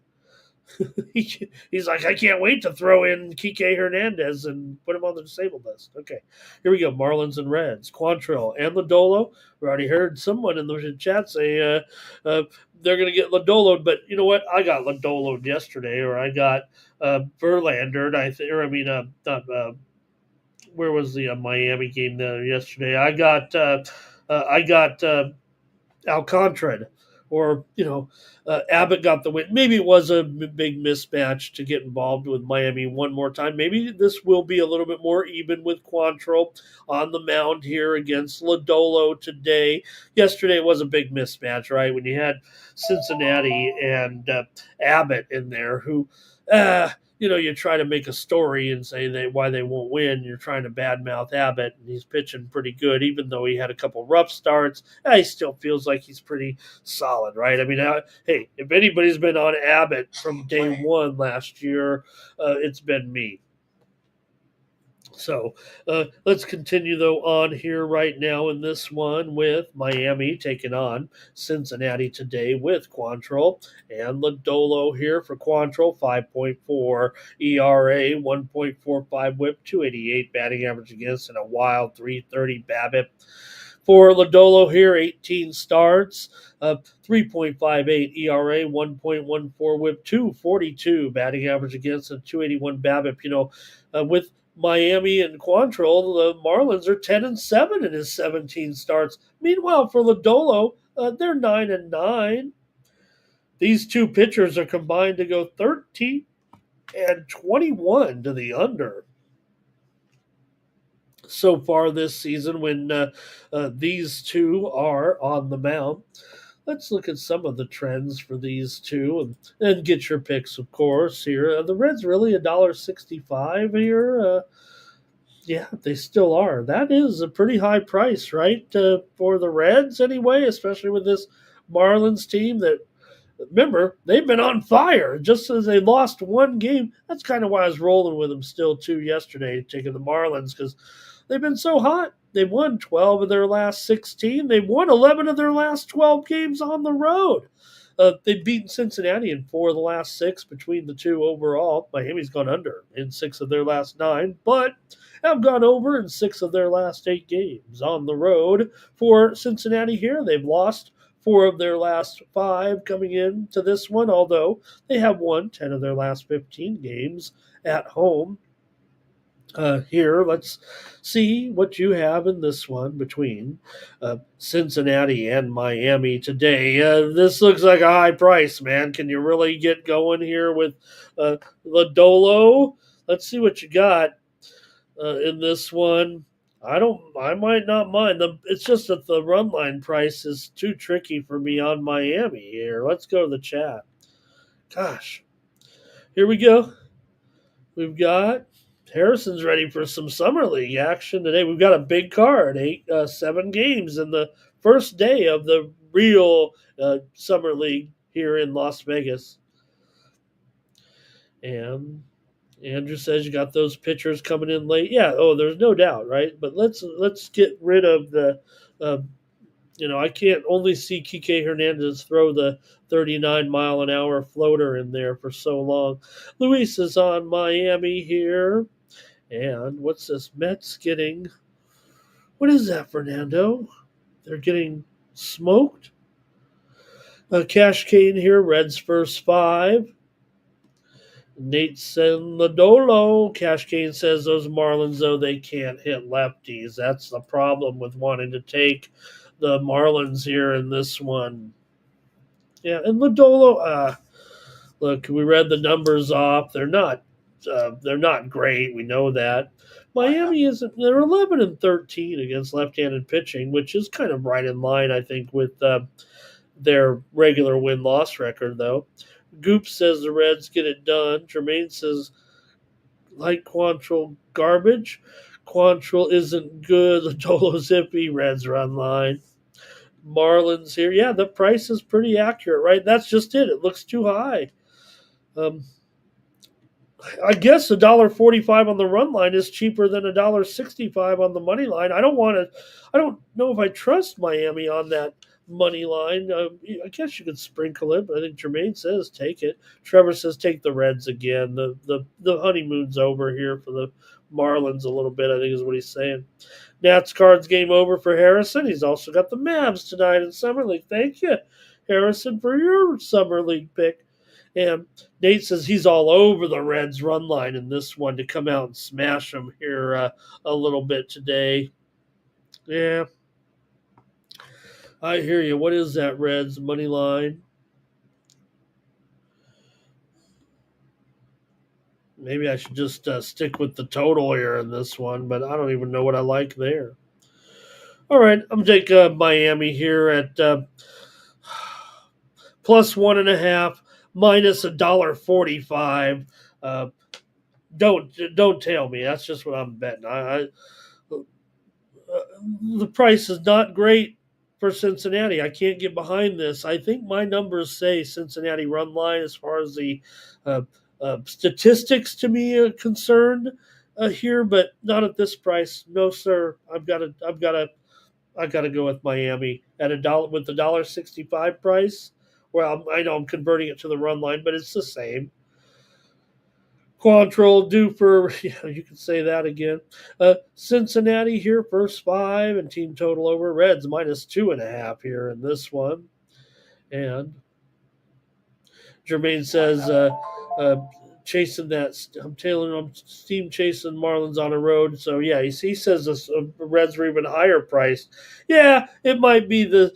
He's like, I can't wait to throw in Kike Hernandez and put him on the disabled list. Okay, here we go. Marlins and Reds, Quantrill and Lodolo. We already heard someone in the chat say they're going to get Lodolo, but you know what? I got Lodolo yesterday, or I got Verlander. Where was the Miami game yesterday? I got Alcantara. Or, Abbott got the win. Maybe it was a big mismatch to get involved with Miami one more time. Maybe this will be a little bit more even with Quantrill on the mound here against Lodolo today. Yesterday was a big mismatch, right? When you had Cincinnati and Abbott in there who, you try to make a story and say why they won't win. You're trying to badmouth Abbott, and he's pitching pretty good, even though he had a couple rough starts. He still feels like he's pretty solid, right? I mean, hey, if anybody's been on Abbott from day one last year, it's been me. So let's continue, though, on here right now in this one with Miami taking on Cincinnati today with Quantrill and Lodolo here for Quantrill, 5.4 ERA, 1.45 whip, 288 batting average against, and a wild 330 BABIP. For Lodolo here, 18 starts, 3.58 ERA, 1.14 whip, 242 batting average against, and 281 BABIP. With Miami and Quantrill, the Marlins are 10-7 in his 17 starts. Meanwhile, for Lodolo, they're 9-9. These two pitchers are combined to go 13 and 21 to the under so far this season when these two are on the mound. Let's look at some of the trends for these two and get your picks, of course, here. The Reds really $1.65 here. Yeah, they still are. That is a pretty high price, right, for the Reds anyway, especially with this Marlins team that, remember, they've been on fire. Just as they lost one game, that's kind of why I was rolling with them still, too, yesterday, taking the Marlins, because they've been so hot. They've won 12 of their last 16. They've won 11 of their last 12 games on the road. They've beaten Cincinnati in 4 of the last 6 between the two overall. Miami's gone under in 6 of their last 9, but have gone over in 6 of their last 8 games on the road. For Cincinnati here, they've lost 4 of their last 5 coming into this one, although they have won 10 of their last 15 games at home. Here, let's see what you have in this one between Cincinnati and Miami today. This looks like a high price, man. Can you really get going here with Lodolo? Let's see what you got in this one. I might not mind. It's just that the run line price is too tricky for me on Miami here. Let's go to the chat. Gosh. Here we go. We've got Harrison's ready for some summer league action today. We've got a big card, 7 games in the first day of the real summer league here in Las Vegas. And Andrew says you got those pitchers coming in late. Yeah, there's no doubt, right? But let's get rid of the I can't only see Kike Hernandez throw the 39-mile-an-hour floater in there for so long. Luis is on Miami here. And what's this? Mets getting... What is that, Fernando? They're getting smoked? Cash Kane here, Reds first 5. Nate Lodolo. Cash Kane says those Marlins, though, they can't hit lefties. That's the problem with wanting to take the Marlins here in this one. Yeah, and Lodolo, look, we read the numbers off. They're not great. We know that. Miami isn't. They're 11-13 against left-handed pitching, which is kind of right in line, I think, with their regular win-loss record, though. Goop says the Reds get it done. Jermaine says, like Quantrill, garbage. Quantrill isn't good. Lodolo's iffy. Reds run line. Marlins here. Yeah, the price is pretty accurate, right? That's just it. It looks too high. I guess $1.45 on the run line is cheaper than $1.65 on the money line. I don't know if I trust Miami on that money line. I guess you could sprinkle it, but I think Jermaine says take it. Trevor says take the Reds again. The honeymoon's over here for the Marlins a little bit, I think is what he's saying. Nats Cards game over for Harrison. He's also got the Mavs tonight in Summer League. Thank you, Harrison, for your Summer League pick. And Nate says he's all over the Reds run line in this one to come out and smash them here a little bit today. Yeah. I hear you. What is that Reds money line? Maybe I should just stick with the total here in this one, but I don't even know what I like there. All right, I'm going to take Miami here at plus 1.5, minus $1.45. Don't tell me. That's just what I'm betting. The price is not great for Cincinnati. I can't get behind this. I think my numbers say Cincinnati run line as far as the uh, statistics to me are concerned here, but not at this price. No, sir. I've got to go with Miami at $1 with the $1.65 price. Well, I know I'm converting it to the run line, but it's the same. Quantrill due for, yeah, you can say that again. Cincinnati here, first five, and team total over. Reds minus 2.5 here in this one. And Jermaine says, uh, chasing that, I'm steam chasing Marlins on a road. So, yeah, he says the Reds are even higher priced. Yeah, it might be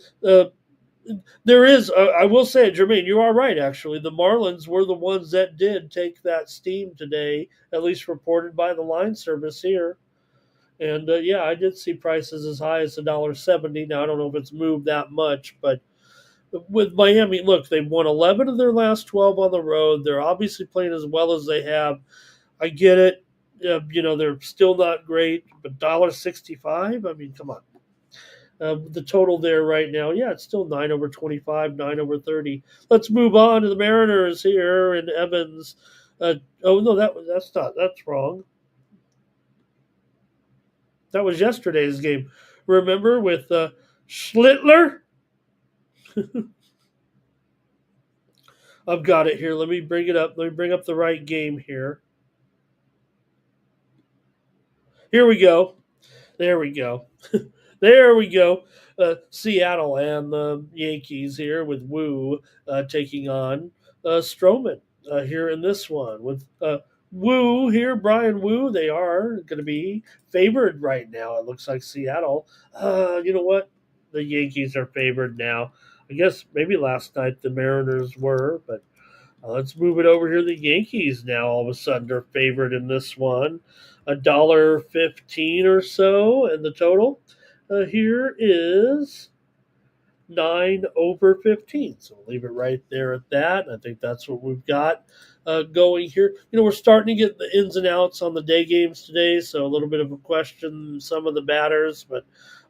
there is, I will say, Jermaine, you are right, actually. The Marlins were the ones that did take that steam today, at least reported by the line service here. And yeah, I did see prices as high as $1.70. Now, I don't know if it's moved that much, but with Miami, look, they've won 11 of their last 12 on the road. They're obviously playing as well as they have. I get it. They're still not great, but $1.65? I mean, come on. The total there right now, yeah, it's still 9/25, 9/30. Let's move on to the Mariners here and Evans. Oh no, that's wrong. That was yesterday's game. Remember with Schlittler? I've got it here. Let me bring it up. Let me bring up the right game here. Here we go. There we go. There we go. Seattle and the Yankees here with Wu taking on Stroman here in this one. With Wu here, Brian Wu, they are going to be favored right now. It looks like Seattle. You know what? The Yankees are favored now. I guess maybe last night the Mariners were, but let's move it over here. The Yankees now all of a sudden are favored in this one. $1.15 or so, and the total here is 9/15. So we'll leave it right there at that. I think that's what we've got going here. We're starting to get the ins and outs on the day games today, so a little bit of a question, some of the batters, but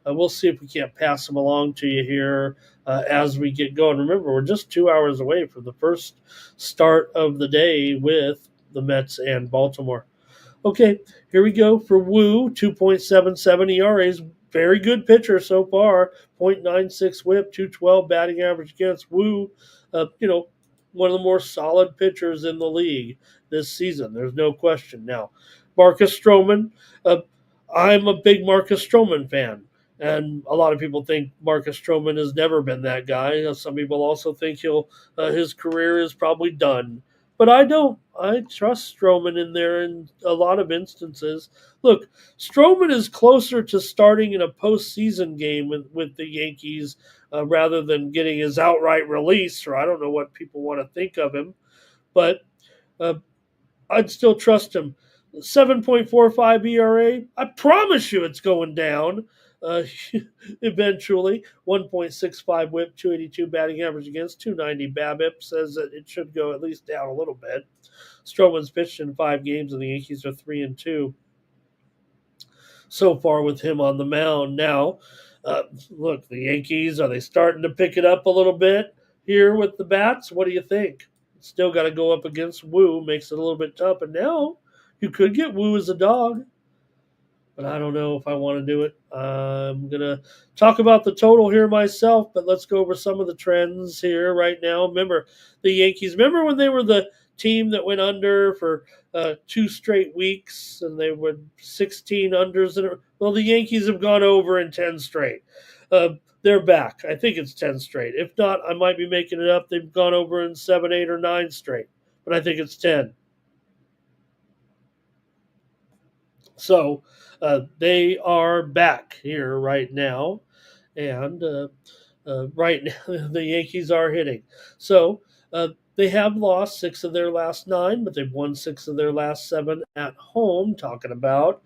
we'll see if we can't pass them along to you here as we get going. Remember, we're just 2 hours away from the first start of the day with the Mets and Baltimore. Okay, here we go for Wu, 2.77 ERAs. Very good pitcher so far. 0.96 whip, 212 batting average against Wu. One of the more solid pitchers in the league this season. There's no question. Now, Marcus Stroman. I'm a big Marcus Stroman fan. And a lot of people think Marcus Stroman has never been that guy. Some people also think his career is probably done. But I don't. I trust Stroman in there in a lot of instances. Look, Stroman is closer to starting in a postseason game with the Yankees rather than getting his outright release, or I don't know what people want to think of him. But uh, I'd still trust him. 7.45 ERA. I promise you it's going down uh, eventually. 1.65 whip, 282 batting average against, 290 BABIP says that it should go at least down a little bit. Stroman's pitched in 5 games, and the Yankees are 3-2 so far with him on the mound. Now, look, the Yankees, are they starting to pick it up a little bit here with the bats? What do you think? Still got to go up against Wu, makes it a little bit tough. And now you could get Wu as a dog, but I don't know if I want to do it. I'm going to talk about the total here myself, but let's go over some of the trends here right now. Remember, the Yankees, remember when they were the team that went under for 2 straight weeks and they were 16 unders? Well, the Yankees have gone over in 10 straight. They're back. I think it's 10 straight. If not, I might be making it up. They've gone over in 7, 8, or 9 straight, but I think it's 10. So they are back here right now, and right now the Yankees are hitting. So they have lost 6 of their last 9, but they've won 6 of their last 7 at home. Talking about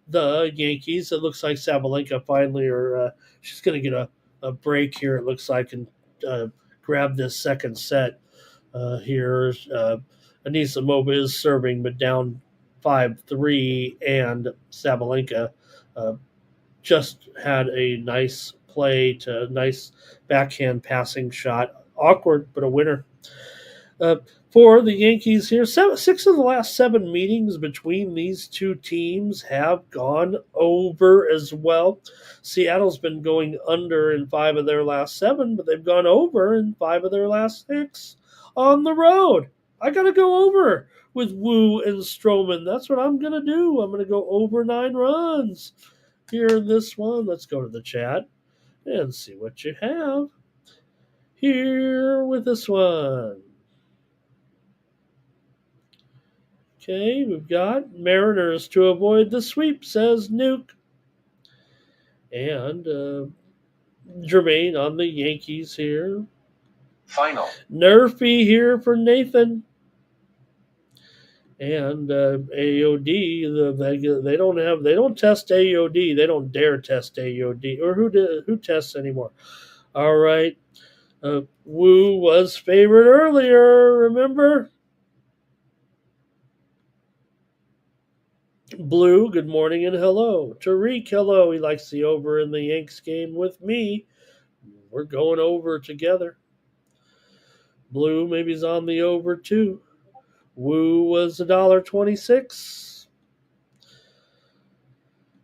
the Yankees, it looks like Sabalenka finally, she's going to get a break here, it looks like, and grab this second set here. Anissa Moba is serving, but down 5-3, and Sabalenka just had a nice play to nice backhand passing shot. Awkward, but a winner. Uh, for the Yankees here, six of the last seven meetings between these two teams have gone over as well. Seattle's been going under in five of their last seven, but they've gone over in five of their last six on the road. I got to go over with Wu and Stroman. That's what I'm going to do. I'm going to go over 9 runs here in this one. Let's go to the chat and see what you have here with this one. Okay, we've got Mariners to avoid the sweep, says Nuke. And Jermaine on the Yankees here. Final. Nerfy here for Nathan. And AOD, they don't test AOD. They don't dare test AOD. Or who tests anymore? All right. Wu was favored earlier, remember? Blue, good morning and hello. Tariq, hello. He likes the over in the Yanks game with me. We're going over together. Blue maybe he's on the over too. Wu was $1.26.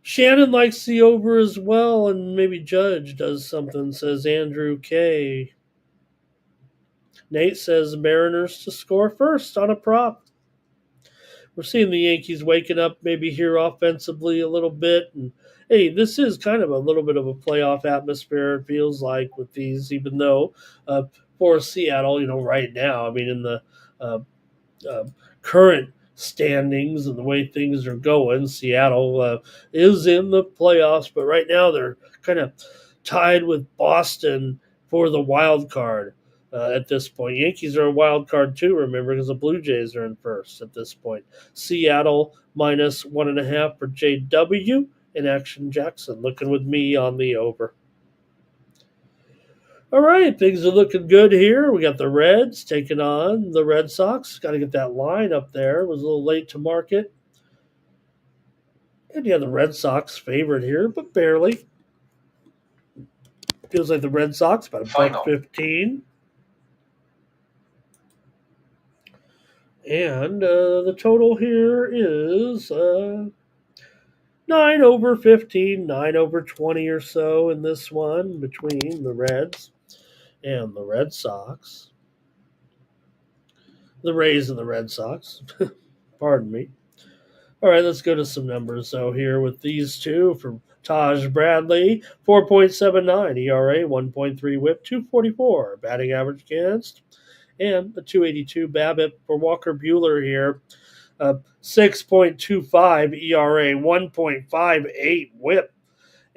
Shannon likes the over as well, and maybe Judge does something, says Andrew K. Nate says Mariners to score first on a prop. We're seeing the Yankees waking up maybe here offensively a little bit. And hey, this is kind of a little bit of a playoff atmosphere, it feels like, with these, even though for Seattle, right now, I mean, in the current standings and the way things are going, Seattle is in the playoffs, but right now they're kind of tied with Boston for the wild card. At this point, Yankees are a wild card too, remember, because the Blue Jays are in first at this point. Seattle minus 1.5 for JW in Action Jackson, looking with me on the over. All right, things are looking good here. We got the Reds taking on the Red Sox. Got to get that line up there. It was a little late to market. And yeah, the Red Sox favored here, but barely. Feels like the Red Sox about $1.15. And the total here is 9 over 15, 9 over 20 or so in this one between the Reds and the Red Sox. The Rays and the Red Sox. Pardon me. All right, let's go to some numbers. So here with these two from Taj Bradley, 4.79 ERA, 1.3 WHIP, 244 batting average against, and a 282 BABIP for Walker Buehler here. 6.25 ERA, 1.58 WHIP,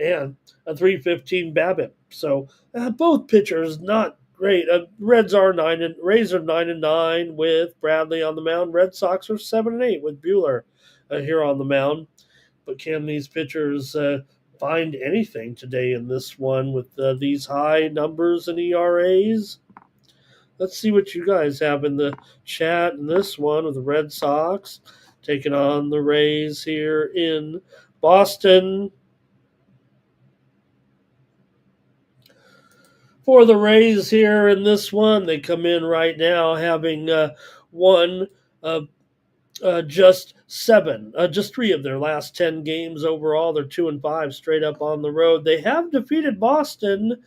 and a 315 BABIP. So both pitchers not great. Rays are 9-9 with Bradley on the mound. Red Sox are 7-8 with Buehler here on the mound. But can these pitchers find anything today in this one with these high numbers and ERAs? Let's see what you guys have in the chat in this one with the Red Sox taking on the Rays here in Boston. For the Rays here in this one, they come in right now having won just 3 of their last 10 games overall. They're 2-5 straight up on the road. They have defeated Boston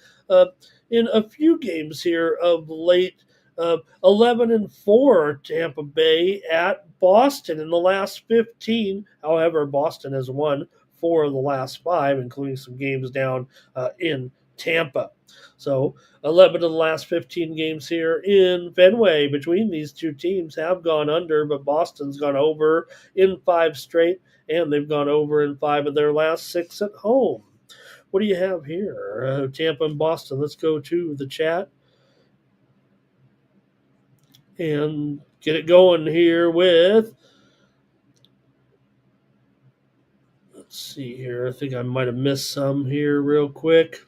in a few games here of late. 11-4 Tampa Bay at Boston in the last 15. However, Boston has won 4 of the last 5, including some games down in Tampa. So 11 of the last 15 games here in Fenway between these two teams have gone under, but Boston's gone over in 5 straight, and they've gone over in 5 of their last 6 at home. What do you have here? Tampa and Boston. Let's go to the chat and get it going here with, let's see here. I think I might have missed some here real quick.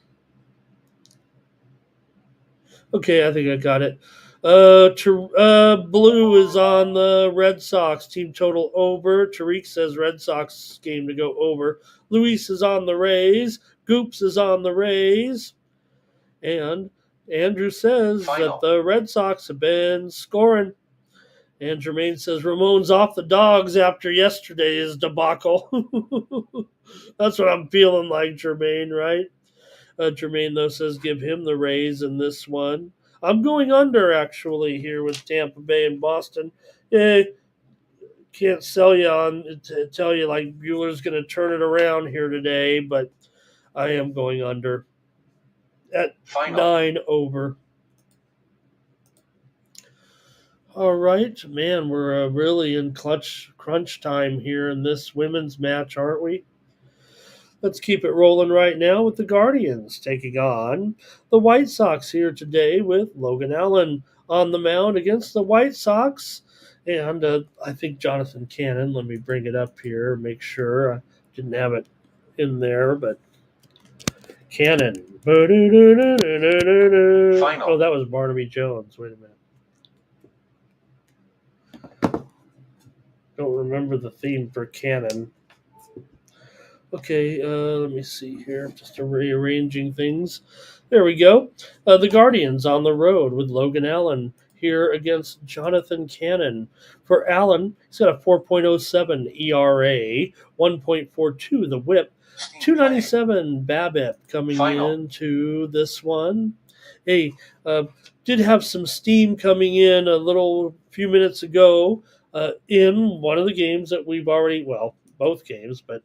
Okay, I think I got it. Blue is on the Red Sox. Team total over. Tariq says Red Sox game to go over. Luis is on the Rays. Goops is on the Rays. And Andrew says that the Red Sox have been scoring. And Jermaine says Ramon's off the dogs after yesterday's debacle. That's what I'm feeling like, Jermaine, right? Jermaine, though, says give him the Rays in this one. I'm going under, actually, here with Tampa Bay and Boston. Yeah, can't tell you like Bueller's going to turn it around here today, but I am going under at 9 over. All right, man, we're really in crunch time here in this women's match, aren't we? Let's keep it rolling right now with the Guardians taking on the White Sox here today with Logan Allen on the mound against the White Sox. And I think Jonathan Cannon, let me bring it up here, make sure I didn't have it in there, but Cannon. Oh, that was Barnaby Jones. Wait a minute. Don't remember the theme for Cannon. Okay, let me see here. Just rearranging things. There we go. The Guardians on the road with Logan Allen here against Jonathan Cannon. For Allen, he's got a 4.07 ERA, 1.42 the whip, 297 BABIP coming into this one. Hey, did have some steam coming in a few minutes ago in one of the games that we've already, both games, but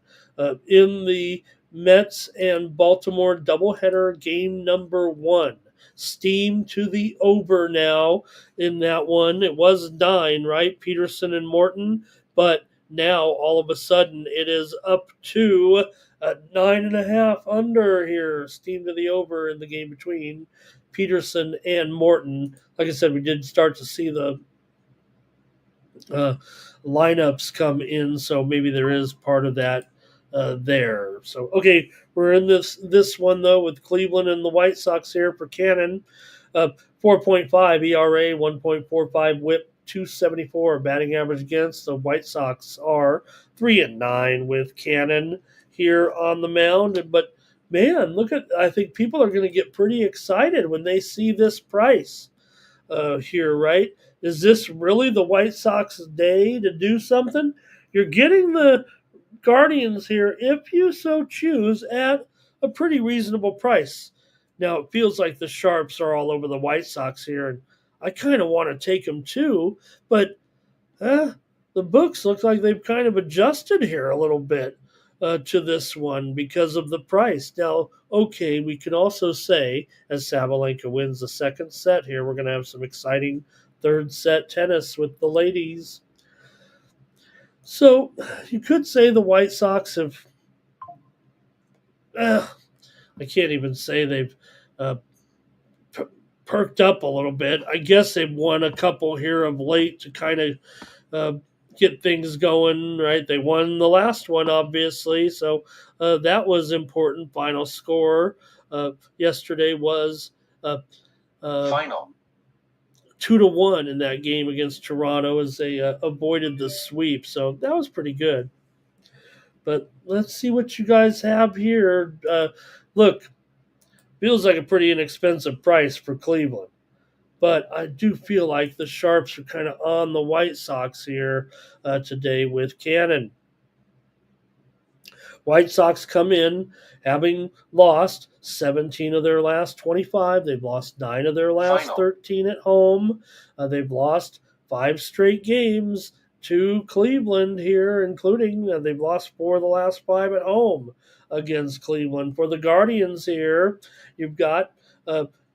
in the Mets and Baltimore doubleheader game number 1. Steam to the over now in that one. It was 9, right? Peterson and Morton, but now all of a sudden it is up to 9.5 under here. Steam to the over in the game between Peterson and Morton. Like I said, we did start to see the lineups come in, so maybe there is part of that there. So, okay, we're in this one, though, with Cleveland and the White Sox here for Cannon. 4.5 ERA, 1.45 whip, 274 batting average against. The White Sox are 3-9 with Cannon here on the mound. But, man, I think people are going to get pretty excited when they see this price here, right? Is this really the White Sox day to do something? You're getting the Guardians here, if you so choose, at a pretty reasonable price. Now, it feels like the Sharps are all over the White Sox here, and I kind of want to take them too, but the books look like they've kind of adjusted here a little bit to this one because of the price. Now, okay, we can also say, as Sabalenka wins the second set here, we're going to have some exciting third set tennis with the ladies. So you could say the White Sox have, I can't even say they've perked up a little bit. I guess they've won a couple here of late to kind of get things going, right? They won the last one, obviously, so that was important. Final score yesterday was final 2-1 in that game against Toronto as they avoided the sweep. So that was pretty good. But let's see what you guys have here. Look, feels like a pretty inexpensive price for Cleveland. But I do feel like the Sharps are kind of on the White Sox here today with Cannon. White Sox come in having lost 17 of their last 25. They've lost 9 of their last 13 at home. They've lost 5 straight games to Cleveland here, including they've lost 4 of the last 5 at home against Cleveland. For the Guardians here, you've got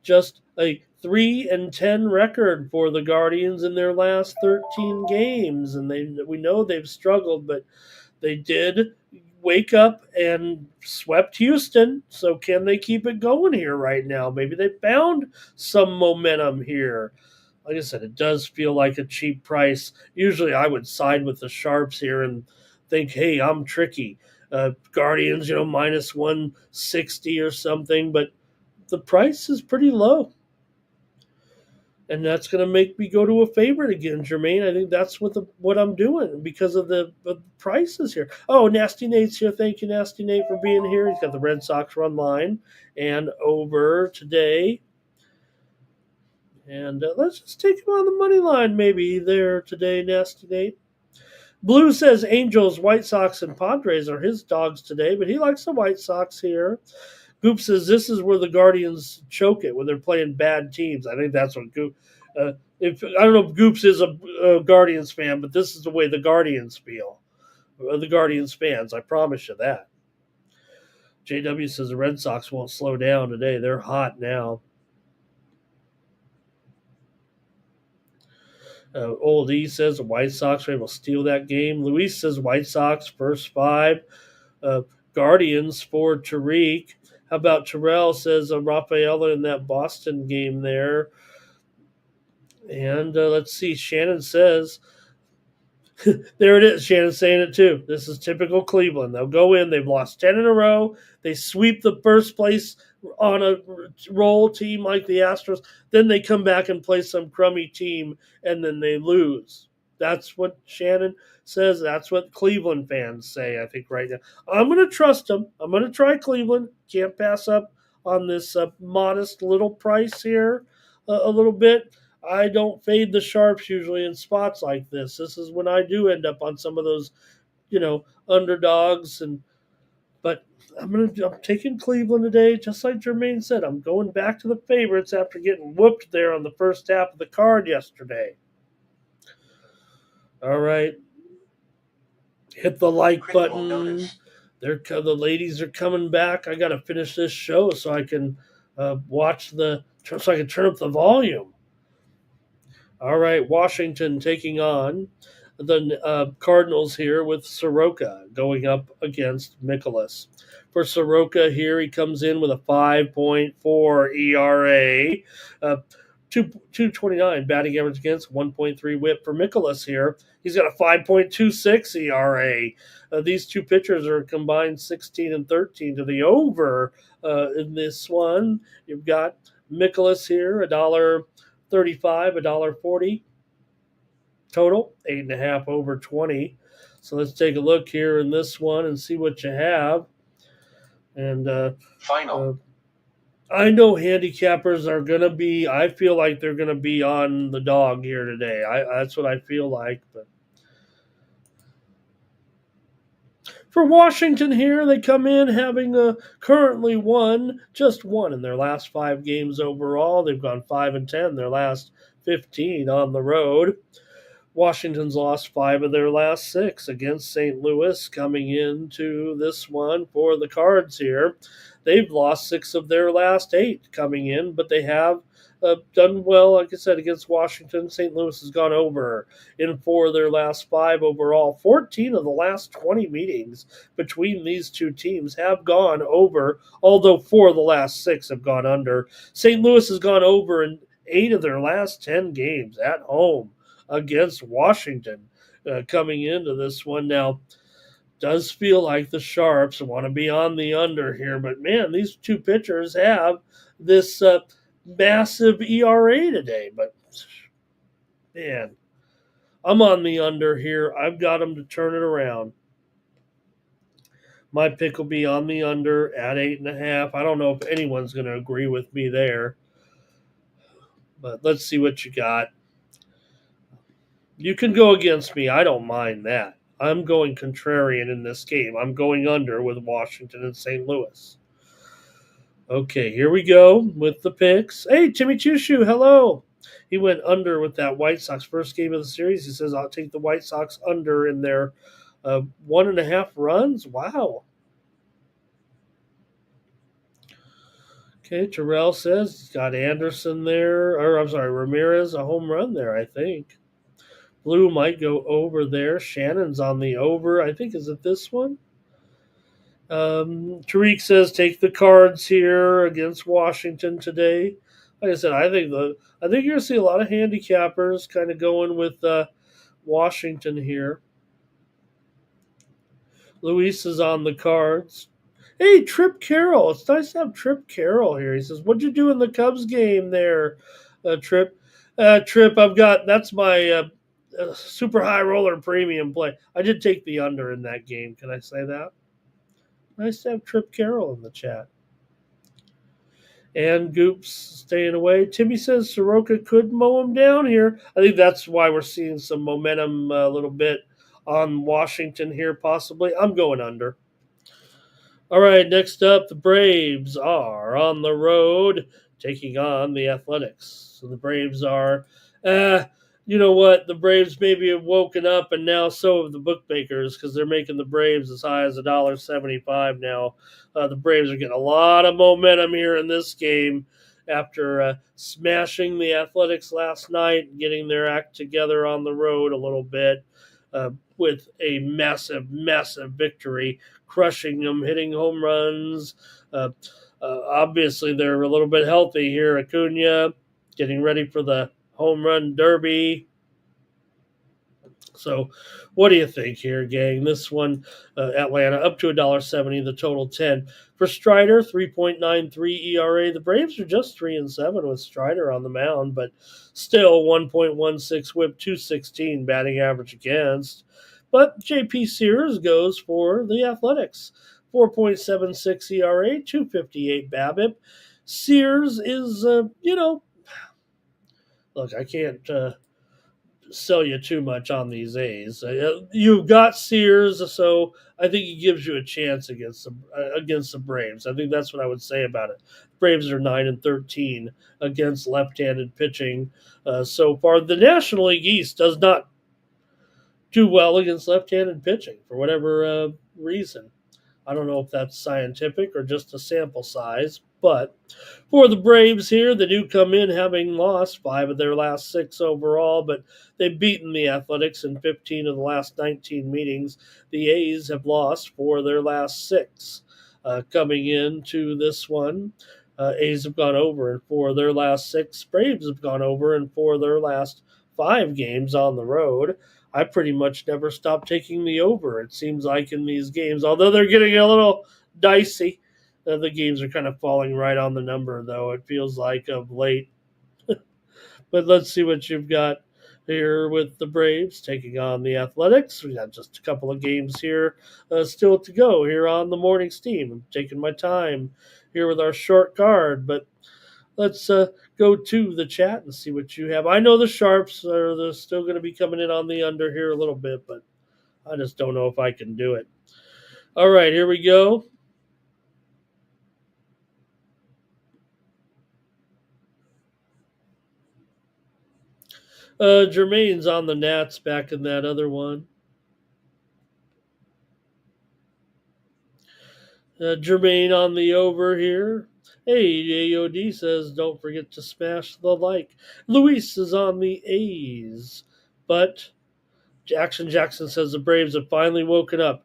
just a 3-10 record for the Guardians in their last 13 games. And we know they've struggled, but they did wake up and swept Houston. So can they keep it going here right now? Maybe they found some momentum here. Like I said, it does feel like a cheap price. Usually I would side with the Sharps here and think, hey, I'm tricky. Guardians, minus 160 or something, but the price is pretty low. And that's going to make me go to a favorite again, Jermaine. I think that's what I'm doing because of the prices here. Oh, Nasty Nate's here. Thank you, Nasty Nate, for being here. He's got the Red Sox run line and over today. And let's just take him on the money line maybe there today, Nasty Nate. Blue says Angels, White Sox, and Padres are his dogs today, but he likes the White Sox here. Goop says this is where the Guardians choke it when they're playing bad teams. I think that's what Goop. If I don't know if Goops is a Guardians fan, but this is the way the Guardians feel. The Guardians fans, I promise you that. JW says the Red Sox won't slow down today. They're hot now. Old E says the White Sox are able to steal that game. Luis says White Sox first 5. Guardians for Tariq. How about Terrell says Rafaela in that Boston game there. And let's see. Shannon says, there it is. Shannon's saying it too. This is typical Cleveland. They'll go in. They've lost 10 in a row. They sweep the first place on a roll team like the Astros. Then they come back and play some crummy team, and then they lose. That's what Shannon says. That's what Cleveland fans say, I think, right now. I'm going to trust them. I'm going to try Cleveland. Can't pass up on this modest little price here a little bit. I don't fade the sharps usually in spots like this. This is when I do end up on some of those, underdogs. But I'm taking Cleveland today, just like Jermaine said. I'm going back to the favorites after getting whooped there on the first half of the card yesterday. All right. Hit the like button. The ladies are coming back. I got to finish this show so I can so I can turn up the volume. All right, Washington taking on the Cardinals here with Soroka going up against Mikolas. For Soroka here, he comes in with a 5.4 ERA, 2.29 batting average against, 1.3 whip. For Mikolas here, he's got a 5.26 ERA. These two pitchers are combined 16 and 13 to the over in this one. You've got Mikolas here, $1.35, $1.40 total, 8.5 over 20. So let's take a look here in this one and see what you have. And final. I know handicappers are going to be, I feel like they're going to be on the dog here today. That's what I feel like. But for Washington here, they come in having currently just one in their last 5 games overall. They've gone 5-10 their last 15 on the road. Washington's lost 5 of their last 6 against St. Louis coming into this one for the Cards here. They've lost 6 of their last 8 coming in, but they have done well, like I said, against Washington. St. Louis has gone over in 4 of their last 5 overall. 14 of the last 20 meetings between these two teams have gone over, although 4 of the last 6 have gone under. St. Louis has gone over in 8 of their last 10 games at home against Washington coming into this one. Now, does feel like the Sharps want to be on the under here, but man, these two pitchers have this massive ERA today. But man, I'm on the under here. I've got them to turn it around. My pick will be on the under at 8.5. I don't know if anyone's going to agree with me there, but let's see what you got. You can go against me. I don't mind that. I'm going contrarian in this game. I'm going under with Washington and St. Louis. Okay, here we go with the picks. Hey, Timmy Chushu, hello. He went under with that White Sox first game of the series. He says, I'll take the White Sox under in their 1.5 runs. Wow. Okay, Terrell says he's got Anderson there. Ramirez, a home run there, I think. Blue might go over there. Shannon's on the over. I think, is it this one? Tariq says take the Cards here against Washington today. Like I said, I think you're going to see a lot of handicappers kind of going with Washington here. Luis is on the Cards. Hey, Trip Carroll. It's nice to have Trip Carroll here. He says, what'd you do in the Cubs game there, Trip? Trip, that's my super high roller premium play. I did take the under in that game. Can I say that? Nice to have Trip Carroll in the chat. And Goops staying away. Timmy says Soroka could mow him down here. I think that's why we're seeing some momentum a little bit on Washington here, possibly. I'm going under. All right, next up, the Braves are on the road taking on the Athletics. So the Braves are, you know what? The Braves maybe have woken up, and now so have the bookmakers because they're making the Braves as high as $1.75 now. The Braves are getting a lot of momentum here in this game after smashing the Athletics last night and getting their act together on the road a little bit with a massive, massive victory, crushing them, hitting home runs. Obviously, they're a little bit healthy here. Acuna getting ready for the home run derby. So, what do you think here, gang? This one, Atlanta up to $1.70, the total 10. For Strider, 3.93 ERA. The Braves are just 3-7 with Strider on the mound, but still 1.16 WHIP, 216 batting average against. But JP Sears goes for the Athletics, 4.76 ERA, 258 BABIP. Sears is, look, I can't sell you too much on these A's. You've got Sears, so I think he gives you a chance against the Braves. I think that's what I would say about it. Braves are 9-13 against left-handed pitching so far. The National League East does not do well against left-handed pitching for whatever reason. I don't know if that's scientific or just a sample size, but for the Braves here, they do come in having lost 5 of their last 6 overall, but they've beaten the Athletics in 15 of the last 19 meetings. The A's have lost 4 of their last 6. Coming into this one, A's have gone over in 4 of their last 6. Braves have gone over in 4 of their last 5 games on the road. I pretty much never stop taking the over, it seems like, in these games. Although they're getting a little dicey, the games are kind of falling right on the number, though, it feels like, of late. But let's see what you've got here with the Braves taking on the Athletics. We got just a couple of games here still to go here on the morning steam. I'm taking my time here with our short card, but let's go to the chat and see what you have. I know the Sharps are still going to be coming in on the under here a little bit, but I just don't know if I can do it. All right, here we go. Jermaine's on the Nats back in that other one. Jermaine on the over here. Hey, AOD says, don't forget to smash the like. Luis is on the A's. But Action Jackson says the Braves have finally woken up.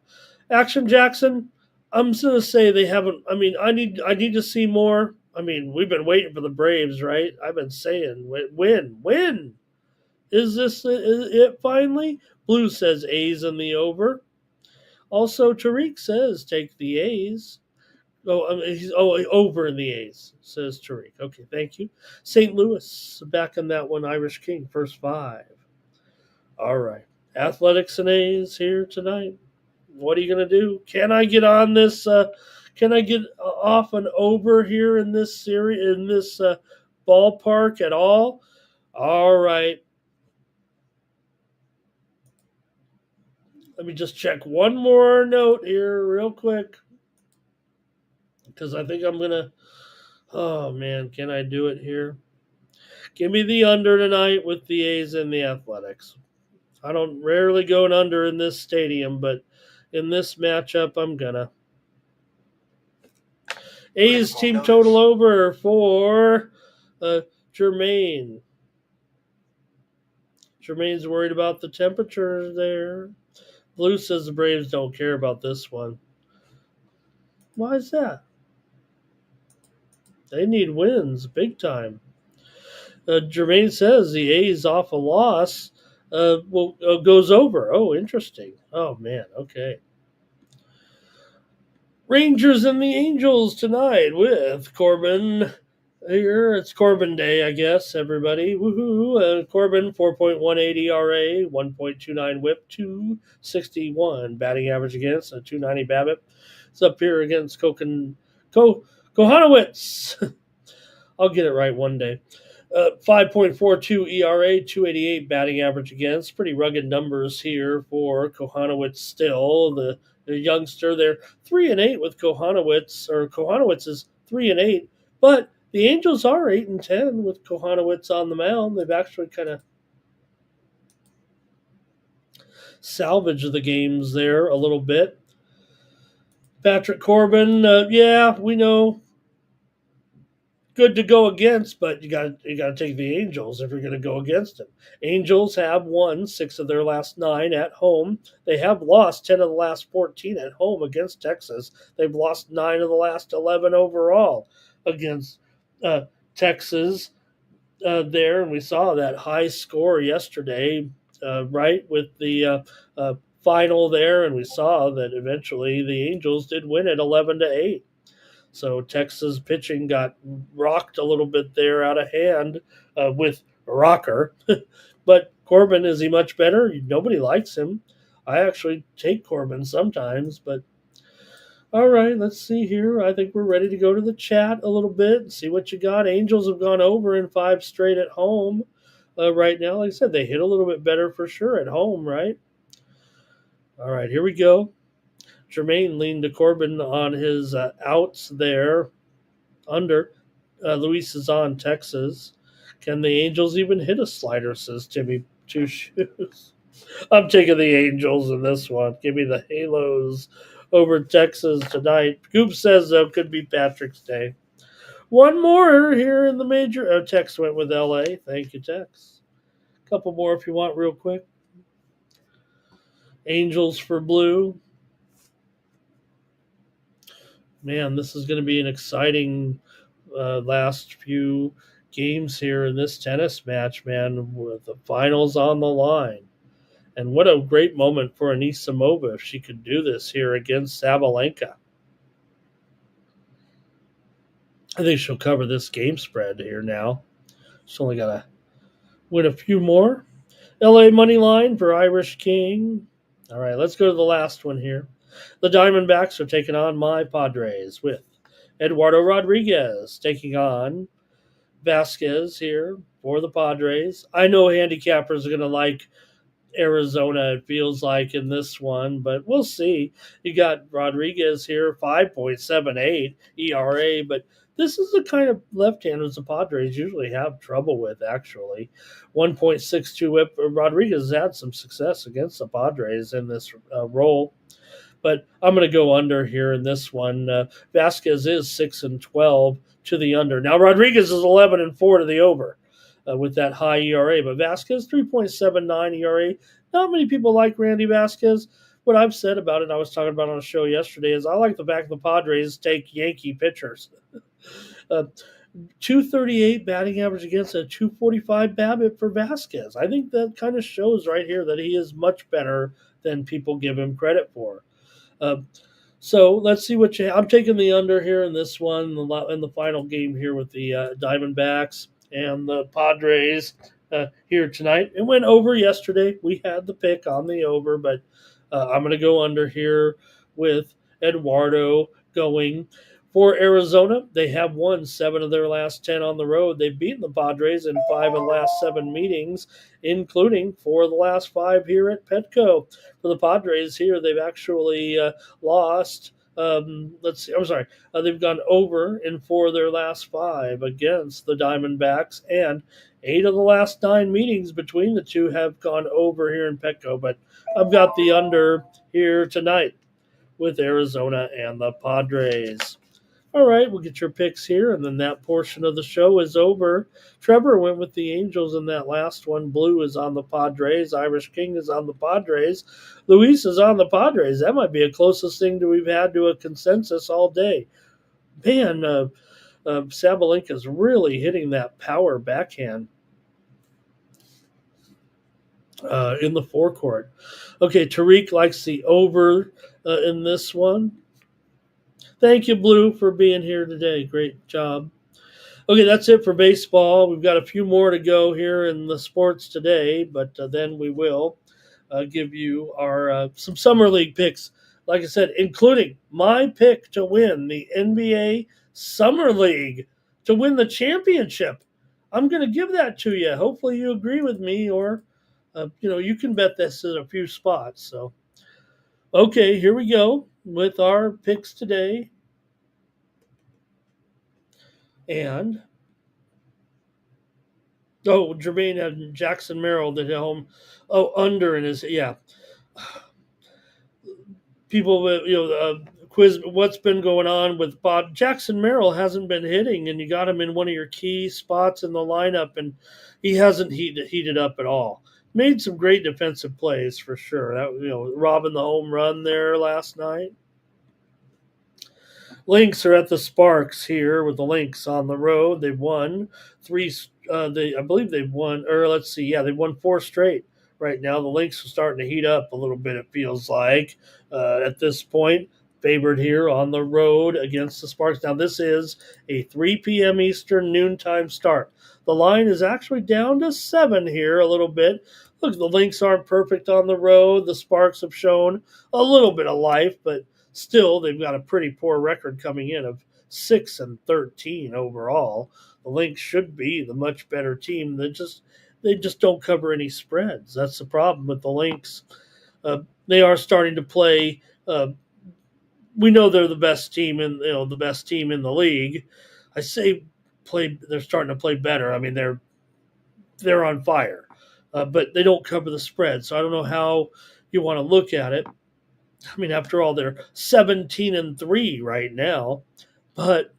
Action Jackson, I'm just going to say they haven't. I mean, I need to see more. I mean, we've been waiting for the Braves, right? I've been saying, win. Is this it finally? Blue says A's in the over. Also, Tariq says take the A's. He's over in the A's, says Tariq. Okay, thank you. St. Louis back in that one. Irish King, first 5. All right. Athletics and A's here tonight. What are you going to do? Can I get on this? Can I get off an over here in this series, in this ballpark at all? All right. Let me just check one more note here real quick, because I think I'm going to, oh man, can I do it here? Give me the under tonight with the A's and the Athletics. I don't rarely go an under in this stadium, but in this matchup, I'm going to. A's team total over for Jermaine. Jermaine's worried about the temperature there. Blue says the Braves don't care about this one. Why is that? They need wins big time. Jermaine says the A's off a loss goes over. Oh, interesting. Oh, man. Okay. Rangers and the Angels tonight with Corbin Here, it's Corbin Day, I guess, everybody. Woohoo! Corbin, 4.18 ERA, 1.29 whip, 261 batting average against, a 290 BABIP. It's up here against Kohanowitz. I'll get it right one day. 5.42 ERA, 288 batting average against. Pretty rugged numbers here for Kohanowitz still. The youngster there, 3-8 with Kohanowitz, or Kohanowitz is 3-8, but the Angels are 8-10 with Kohanowitz on the mound. They've actually kind of salvaged the games there a little bit. Patrick Corbin, yeah, we know, good to go against, but you got to take the Angels if you're going to go against them. Angels have won 6 of their last 9 at home. They have lost 10 of the last 14 at home against Texas. They've lost 9 of the last 11 overall against Texas there, and we saw that high score yesterday, right, with the final there, and we saw that eventually the Angels did win it 11-8. So Texas pitching got rocked a little bit there out of hand with Rocker. But Corbin, is he much better? Nobody likes him. I actually take Corbin sometimes, but all right, let's see here. I think we're ready to go to the chat a little bit and see what you got. Angels have gone over in 5 straight at home right now. Like I said, they hit a little bit better for sure at home, right? All right, here we go. Jermaine leaned to Corbin on his outs there. Under. Luis is on Texas. Can the Angels even hit a slider, says Timmy Two Shoes. I'm taking the Angels in this one. Give me the Halos over Texas tonight. Goop says, though, could be Patrick's Day. One more here in the major. Oh, Tex went with LA. Thank you, Tex. A couple more if you want, real quick. Angels for blue. Man, this is going to be an exciting last few games here in this tennis match, man, with the finals on the line. And what a great moment for Anisimova if she could do this here against Sabalenka. I think she'll cover this game spread here now. She's only got to win a few more. LA money line for Irish King. All right, let's go to the last one here. The Diamondbacks are taking on my Padres with Eduardo Rodriguez taking on Vasquez here for the Padres. I know handicappers are going to like Arizona, it feels like, in this one, but we'll see. You got Rodriguez here, 5.78 ERA, but this is the kind of left-handers the Padres usually have trouble with, actually. 1.62 whip. Rodriguez had some success against the Padres in this role. But I'm going to go under here in this one. Vasquez is 6-12 to the under. Now Rodriguez is 11-4 to the over with that high ERA. But Vasquez, 3.79 ERA. Not many people like Randy Vasquez. What I've said about it, I was talking about on a show yesterday, is I like the fact the Padres take Yankee pitchers. 238 batting average against a 245 BABIP for Vasquez. I think that kind of shows right here that he is much better than people give him credit for. So let's see what I'm taking the under here in this one, in the final game here with the Diamondbacks and the Padres here tonight. It went over yesterday. We had the pick on the over, but I'm going to go under here with Eduardo going. For Arizona, they have won 7 of their last 10 on the road. They've beaten the Padres in 5 of the last 7 meetings, including 4 of the last 5 here at Petco. For the Padres here, they've actually lost. They've gone over in 4 of their last 5 against the Diamondbacks, and 8 of the last 9 meetings between the two have gone over here in Petco. But I've got the under here tonight with Arizona and the Padres. All right, we'll get your picks here, and then that portion of the show is over. Trevor went with the Angels in that last one. Blue is on the Padres. Irish King is on the Padres. Luis is on the Padres. That might be the closest thing that we've had to a consensus all day. Man, Sabalenka's really hitting that power backhand in the forecourt. Okay, Tariq likes the over in this one. Thank you, Blue, for being here today. Great job. Okay, that's it for baseball. We've got a few more to go here in the sports today, but then we will give you our some summer league picks. Like I said, including my pick to win the NBA Summer League to win the championship. I'm going to give that to you. Hopefully, you agree with me, or you can bet this in a few spots. So, okay, here we go with our picks today, and Jermaine had Jackson Merrill at home. Oh, under in his people quiz what's been going on with Bob Jackson Merrill hasn't been hitting, and you got him in one of your key spots in the lineup, and he hasn't heated up at all. Made some great defensive plays for sure. That robbing the home run there last night. Lynx are at the Sparks here with the Lynx on the road. They've won three. I believe they've won, or let's see, yeah, they've won 4 straight right now. The Lynx are starting to heat up a little bit. It feels like at this point, favored here on the road against the Sparks. Now this is a 3 p.m. Eastern noontime start. The line is actually down to 7 here a little bit. Look, the Lynx aren't perfect on the road. The Sparks have shown a little bit of life, but still, they've got a pretty poor record coming in of 6-13 overall. The Lynx should be the much better team. They just don't cover any spreads. That's the problem with the Lynx. They are starting to play. We know they're the best team in the best team in the league. I say play. They're starting to play better. I mean they're on fire, but they don't cover the spread. So I don't know how you want to look at it. I mean, after all, they're 17-3 right now, but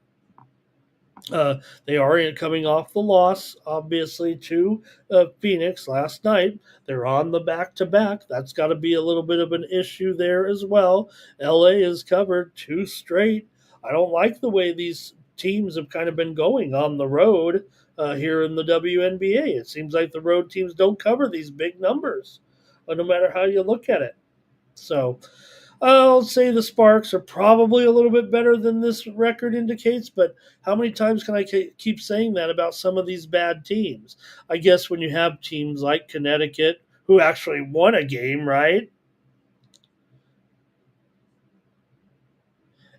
they are coming off the loss, obviously, to Phoenix last night. They're on the back-to-back. That's got to be a little bit of an issue there as well. LA has covered 2 straight. I don't like the way these teams have kind of been going on the road here in the WNBA. It seems like the road teams don't cover these big numbers, no matter how you look at it. So I'll say the Sparks are probably a little bit better than this record indicates, but how many times can I keep saying that about some of these bad teams? I guess when you have teams like Connecticut who actually won a game, right?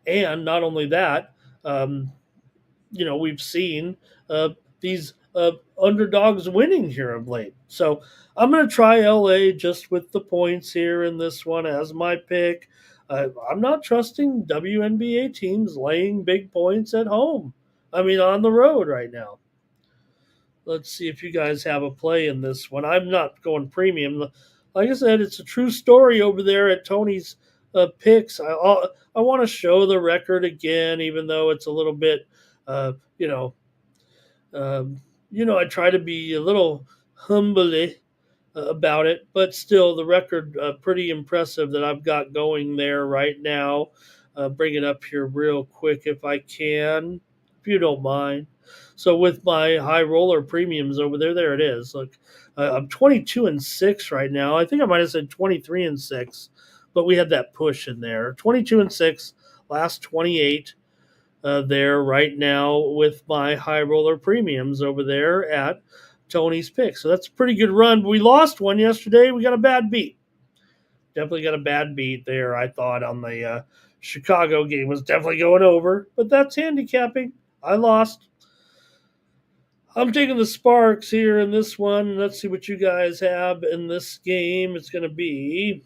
And not only that, we've seen these underdogs winning here of late. So I'm going to try LA just with the points here in this one as my pick. I'm not trusting WNBA teams laying big points at home. I mean, on the road right now. Let's see if you guys have a play in this one. I'm not going premium. Like I said, it's a true story over there at Tony's picks. I want to show the record again, even though it's a little bit, uh, you know, I try to be a little humbly about it, but still the record pretty impressive that I've got going there right now. Bring it up here real quick if I can, if you don't mind. So with my high roller premiums over there it is. Look, I'm 22-6 right now. I think I might have said 23-6, but we had that push in there. 22-6, last 28. There right now with my high roller premiums over there at Tony's Pick. So that's a pretty good run. We lost one yesterday. We got a bad beat. Definitely got a bad beat there, I thought, on the Chicago game. Was definitely going over, but that's handicapping. I lost. I'm taking the Sparks here in this one. Let's see what you guys have in this game. It's going to be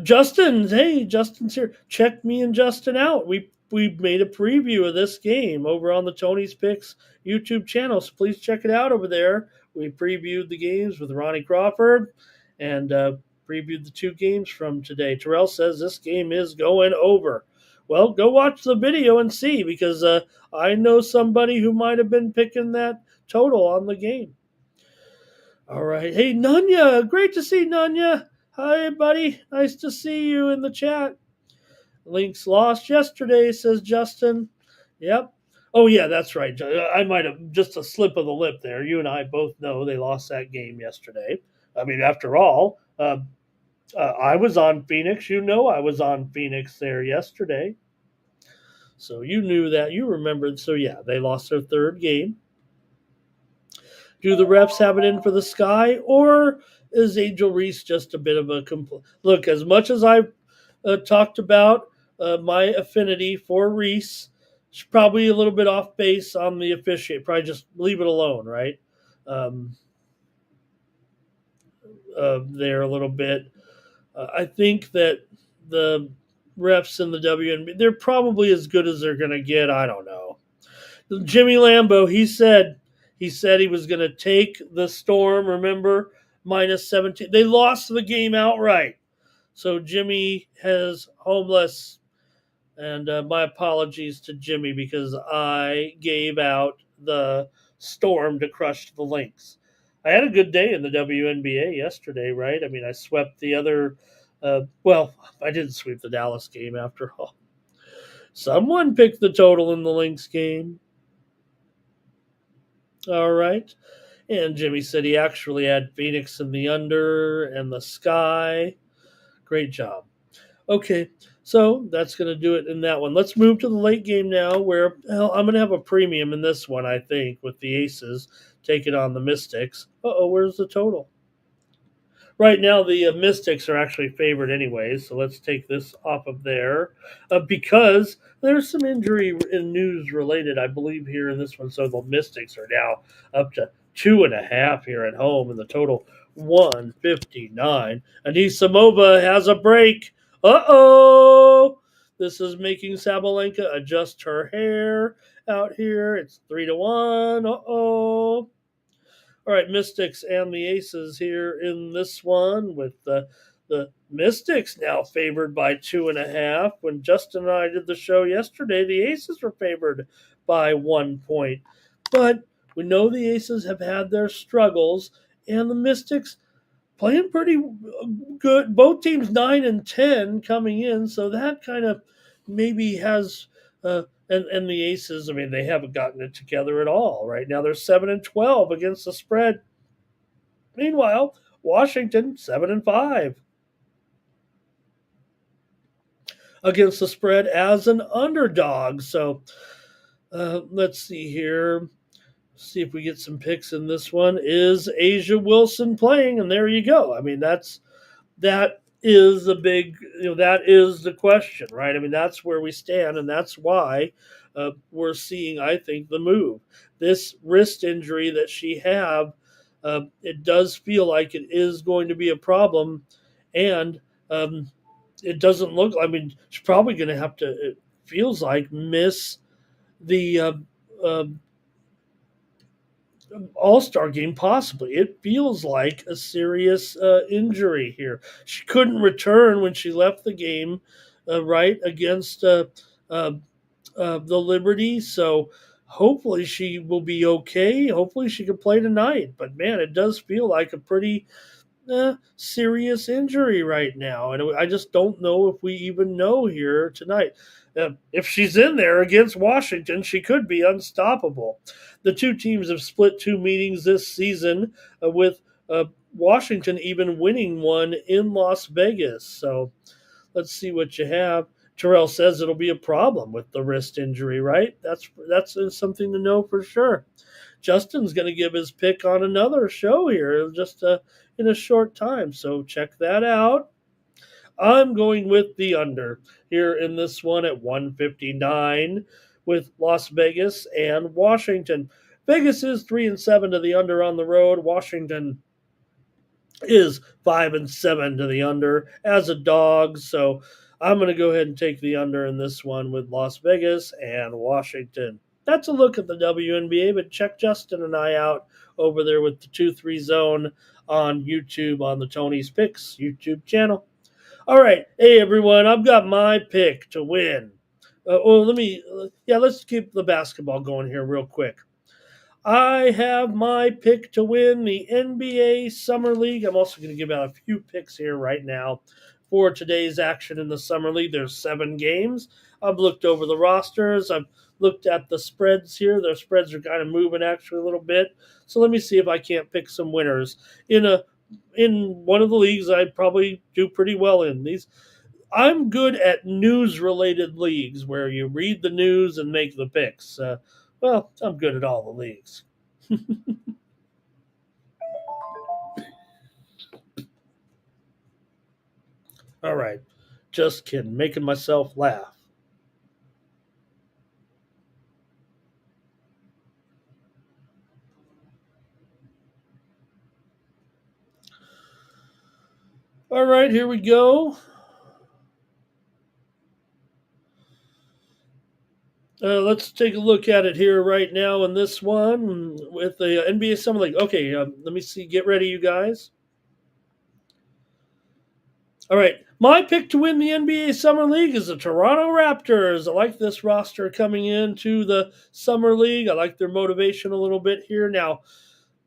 Justin. Hey, Justin's here. Check me and Justin out. We made a preview of this game over on the Tony's Picks YouTube channel, so please check it out over there. We previewed the games with Ronnie Crawford and previewed the 2 games from today. Terrell says this game is going over. Well, go watch the video and see, because I know somebody who might have been picking that total on the game. All right. Hey, Nunya. Great to see Nunya. Hi, buddy. Nice to see you in the chat. Lynx lost yesterday, says Justin. Yep. Oh, yeah, that's right. I might have just a slip of the lip there. You and I both know they lost that game yesterday. I mean, after all, I was on Phoenix. You know I was on Phoenix there yesterday. So you knew that. You remembered. So, yeah, they lost their third game. Do the refs have it in for the Sky, or is Angel Reese just a bit of a look? As much as I've talked about my affinity for Reese, she's probably a little bit off base on the officiate. Probably just leave it alone, right? There a little bit. I think that the refs in the WNBA, they're probably as good as they're going to get. I don't know. Jimmy Lambeau, he said he was going to take the Storm. Remember, minus 17. They lost the game outright. So Jimmy has homeless. And my apologies to Jimmy because I gave out the Storm to crush the Lynx. I had a good day in the WNBA yesterday, right? I mean, I swept the other. Well, I didn't sweep the Dallas game after all. Someone picked the total in the Lynx game. All right. And Jimmy said he actually had Phoenix in the under and the Sky. Great job. Okay, so that's going to do it in that one. Let's move to the late game now where I'm going to have a premium in this one, I think, with the Aces taking on the Mystics. Where's the total? Right now, the Mystics are actually favored anyways, so let's take this off of there because there's some injury in news related, I believe, here in this one. So the Mystics are now up to 2.5 here at home, and the total 159. Anisimova has a break. This is making Sabalenka adjust her hair out here. It's 3-1. All right, Mystics and the Aces here in this one with the Mystics now favored by 2.5. When Justin and I did the show yesterday, the Aces were favored by 1 point. But we know the Aces have had their struggles, and the Mystics playing pretty good. Both teams 9-10 coming in, so that kind of maybe has and the Aces, I mean, they haven't gotten it together at all. Right now, they're 7-12 against the spread. Meanwhile, Washington 7-5 against the spread as an underdog. So let's see here. See if we get some picks in this one. Is Asia Wilson playing? And there you go. I mean, that is the big, that is the question, right? I mean, that's where we stand, and that's why we're seeing, I think, the move. This wrist injury that she have, it does feel like it is going to be a problem, and it doesn't look. I mean, she's probably going to have to. It feels like miss the All-Star game, possibly. It feels like a serious injury here. She couldn't return when she left the game, right, against the Liberty. So hopefully she will be okay. Hopefully she can play tonight. But, man, it does feel like a pretty serious injury right now. And I just don't know if we even know here tonight. If she's in there against Washington, she could be unstoppable. The two teams have split 2 meetings this season, with Washington even winning one in Las Vegas. So let's see what you have. Terrell says it'll be a problem with the wrist injury, right? That's something to know for sure. Justin's going to give his pick on another show here just in a short time, so check that out. I'm going with the under here in this one at 159 with Las Vegas and Washington. Vegas is 3-7 to the under on the road. Washington is 5-7 to the under as a dog. So I'm going to go ahead and take the under in this one with Las Vegas and Washington. That's a look at the WNBA, but check Justin and I out over there with the 2-3 zone on YouTube on the Tony's Picks YouTube channel. All right. Hey, everyone, I've got my pick to win. Let's keep the basketball going here real quick. I have my pick to win the NBA Summer League. I'm also going to give out a few picks here right now for today's action in the Summer League. There's 7 games. I've looked over the rosters. I've looked at the spreads here. Their spreads are kind of moving actually a little bit. So let me see if I can't pick some winners. In one of the leagues I probably do pretty well in. I'm good at news-related leagues where you read the news and make the picks. Well, I'm good at all the leagues. All right. Just kidding. Making myself laugh. All right, here we go. Let's take a look at it here right now in this one with the NBA Summer League. Okay, let me see. Get ready, you guys. All right, my pick to win the NBA Summer League is the Toronto Raptors. I like this roster coming into the Summer League. I like their motivation a little bit here. Now,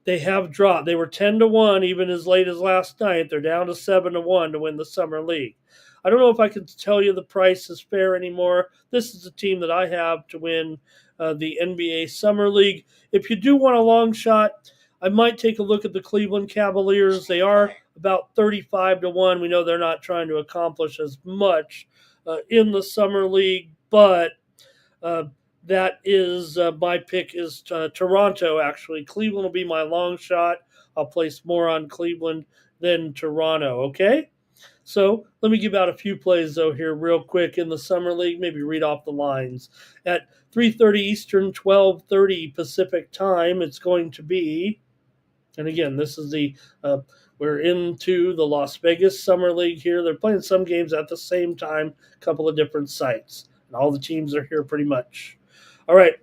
they have dropped. They were 10-1 even as late as last night. They're down to 7-1 to win the Summer League. I don't know if I can tell you the price is fair anymore. This is a team that I have to win the NBA Summer League. If you do want a long shot, I might take a look at the Cleveland Cavaliers. They are about 35-1. We know they're not trying to accomplish as much in the Summer League, but that is my pick is Toronto, actually. Cleveland will be my long shot. I'll place more on Cleveland than Toronto, okay? So let me give out a few plays, though, here real quick in the Summer League. Maybe read off the lines. At 3:30 Eastern, 12:30 Pacific time, it's going to be, and again, this is we're into the Las Vegas Summer League here. They're playing some games at the same time, a couple of different sites. And all the teams are here pretty much. All right.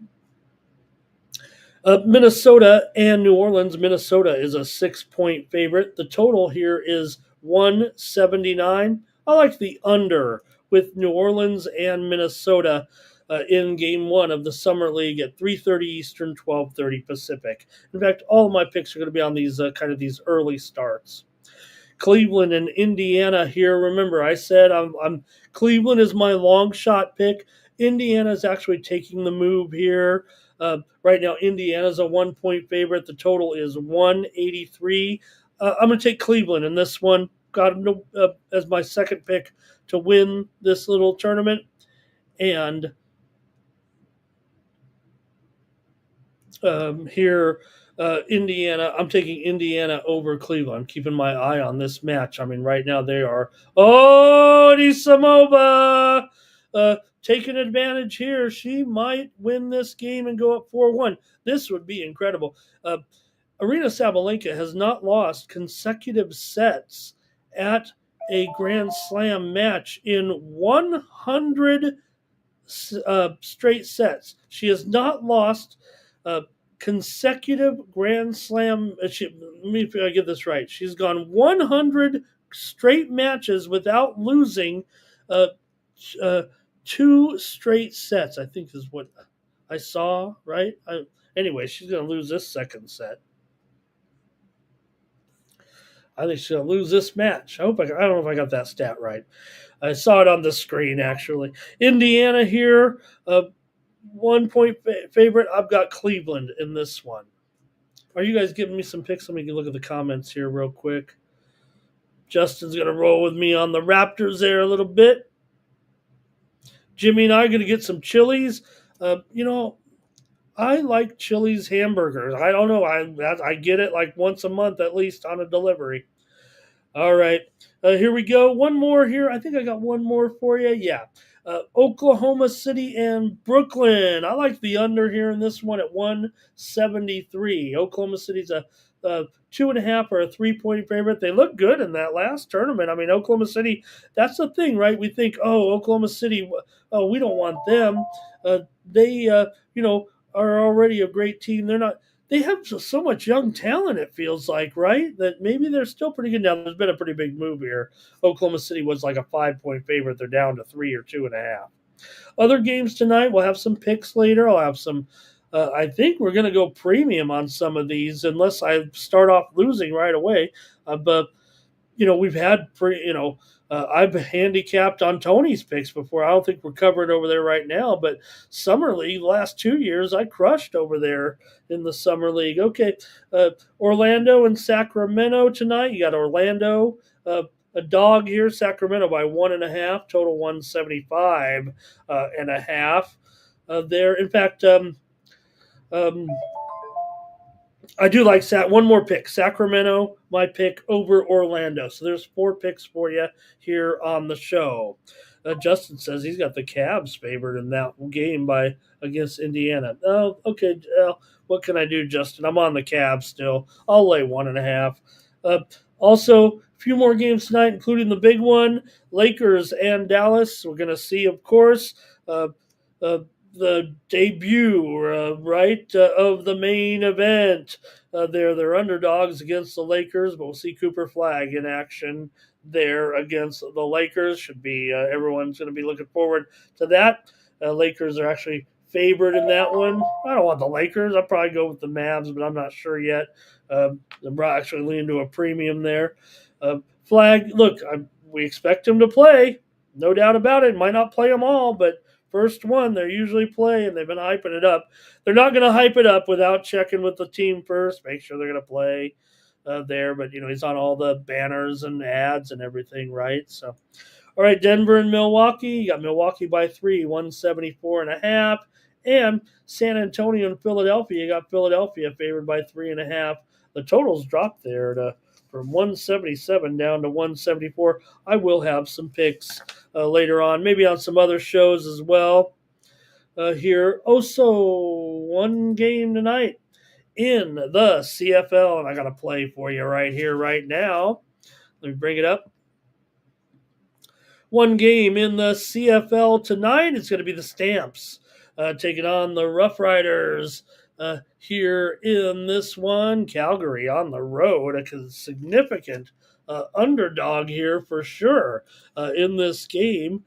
Minnesota and New Orleans. Minnesota is a 6-point favorite. The total here is 179. I like the under with New Orleans and Minnesota in Game 1 of the Summer League at 3:30 Eastern, 12:30 Pacific. In fact, all of my picks are going to be on these kind of these early starts. Cleveland and Indiana here. Remember, I said I'm Cleveland is my long shot pick. Indiana is actually taking the move here. Right now, Indiana's a 1-point favorite. The total is 183. I'm going to take Cleveland in this one. Got them as my second pick to win this little tournament. And here, Indiana, I'm taking Indiana over Cleveland. I'm keeping my eye on this match. I mean, right now they are, Samova taking advantage here. She might win this game and go up 4-1. This would be incredible. Arena Sabalenka has not lost consecutive sets at a Grand Slam match in 100 straight sets. She has not lost consecutive Grand Slam. Let me get this right. She's gone 100 straight matches without losing 2 straight sets, I think is what I saw, right? Anyway, she's going to lose this second set. I think she's going to lose this match. I don't know if I got that stat right. I saw it on the screen, actually. Indiana here, 1-point favorite. I've got Cleveland in this one. Are you guys giving me some picks? Let me look at the comments here real quick. Justin's going to roll with me on the Raptors there a little bit. Jimmy and I are going to get some Chili's. I like Chili's hamburgers. I don't know. I get it like once a month at least on a delivery. All right. Here we go. One more here. I think I got one more for you. Yeah. Oklahoma City and Brooklyn. I like the under here in this one at 173. Oklahoma City's a 2.5 or a 3-point favorite. They look good in that last tournament. I mean, Oklahoma City, that's the thing, right? We think, Oklahoma City, we don't want them. They are already a great team. They have so much young talent, it feels like, right? That maybe they're still pretty good. Now, there's been a pretty big move here. Oklahoma City was like a 5-point favorite. They're down to 3 or 2.5. Other games tonight, we'll have some picks later. I'll have some, I think we're going to go premium on some of these unless I start off losing right away. But, we've had, I've handicapped on Tony's picks before. I don't think we're covered over there right now, but Summer League, the last 2 years, I crushed over there in the Summer League. Okay, Orlando and Sacramento tonight. You got Orlando a dog here, Sacramento by 1.5, total 175 and a half. There, in fact, um, I do like one more pick. Sacramento, my pick over Orlando. So there's 4 picks for you here on the show. Justin says he's got the Cavs favored in that game against Indiana. Oh, okay. What can I do, Justin? I'm on the Cavs still. I'll lay 1.5. Also, a few more games tonight, including the big one, Lakers and Dallas. We're going to see, of course, uh, uh, the debut, of the main event. They're underdogs against the Lakers, but we'll see Cooper Flag in action there against the Lakers. Should be everyone's going to be looking forward to that. Lakers are actually favored in that one. I don't want the Lakers. I'll probably go with the Mavs, but I'm not sure yet. I'm actually leaning to a premium there. Flag, look, we expect him to play. No doubt about it. Might not play them all, but first one, they usually play, and they've been hyping it up. They're not going to hype it up without checking with the team first, make sure they're going to play there. But, he's on all the banners and ads and everything, right? So, all right, Denver and Milwaukee. You got Milwaukee by 3, 174.5. And San Antonio and Philadelphia. You got Philadelphia favored by 3.5. The totals dropped there from 177 down to 174. I will have some picks later on, maybe on some other shows as well here. Also, one game tonight in the CFL, and I got a play for you right here, right now. Let me bring it up. One game in the CFL tonight. It's going to be the Stamps taking on the Rough Riders here in this one. Calgary on the road, a significant underdog here for sure in this game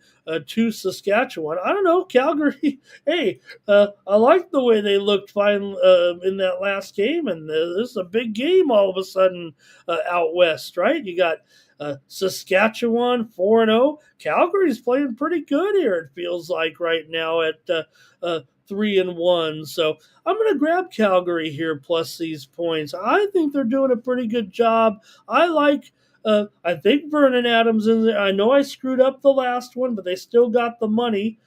to Saskatchewan. I don't know, Calgary. Hey, I like the way they looked fine in that last game, and this is a big game all of a sudden out west, right? You got Saskatchewan 4-0. Calgary's playing pretty good here, it feels like, right now at 3-1. So I'm going to grab Calgary here plus these points. I think they're doing a pretty good job. I think Vernon Adams in there. I know I screwed up the last one, but they still got the money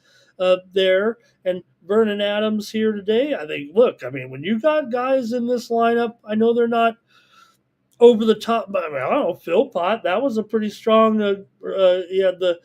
there. And Vernon Adams here today, I think, look, when you got guys in this lineup, I know they're not over the top, but I don't know, Philpott, that was a pretty strong, he had the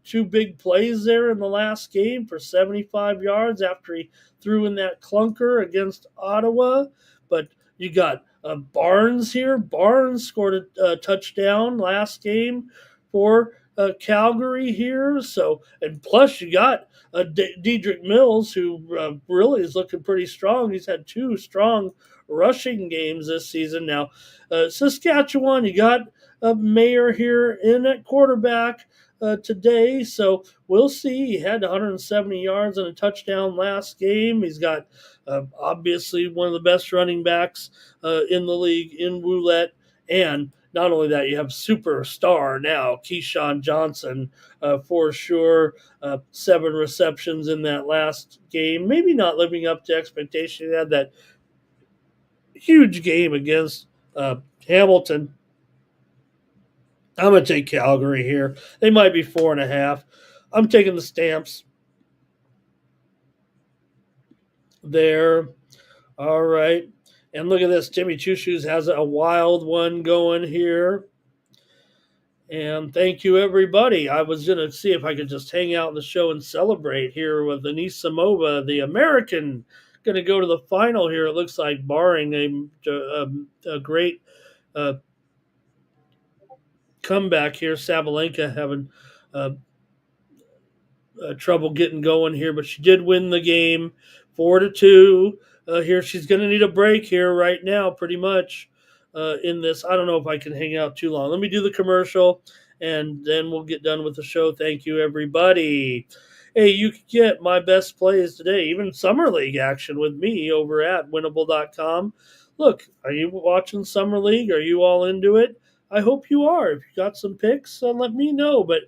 2 big plays there in the last game for 75 yards after he threw in that clunker against Ottawa. But you got Barnes here. Barnes scored a touchdown last game for Calgary here. So, and plus you got Dedrick Mills, who really is looking pretty strong. He's had 2 strong rushing games this season. Now, Saskatchewan, you got Mayer here in at quarterback today, so we'll see. He had 170 yards and a touchdown last game. He's got obviously one of the best running backs in the league in Roulette, and not only that, you have superstar now, Keyshawn Johnson, for sure. 7 receptions in that last game. Maybe not living up to expectation. He had that huge game against Hamilton. I'm going to take Calgary here. They might be 4.5. I'm taking the Stamps there. All right. And look at this. Jimmy Choo Shoes has a wild one going here. And thank you, everybody. I was going to see if I could just hang out in the show and celebrate here with Anisimova, the American, going to go to the final here, it looks like, barring a great comeback here. Sabalenka having trouble getting going here, but she did win the game 4-2. Here, she's going to need a break here right now, pretty much in this. I don't know if I can hang out too long. Let me do the commercial, and then we'll get done with the show. Thank you, everybody. Hey, you can get my best plays today, even Summer League action with me over at winnable.com. Look, are you watching Summer League? Are you all into it? I hope you are. If you got some picks, let me know. But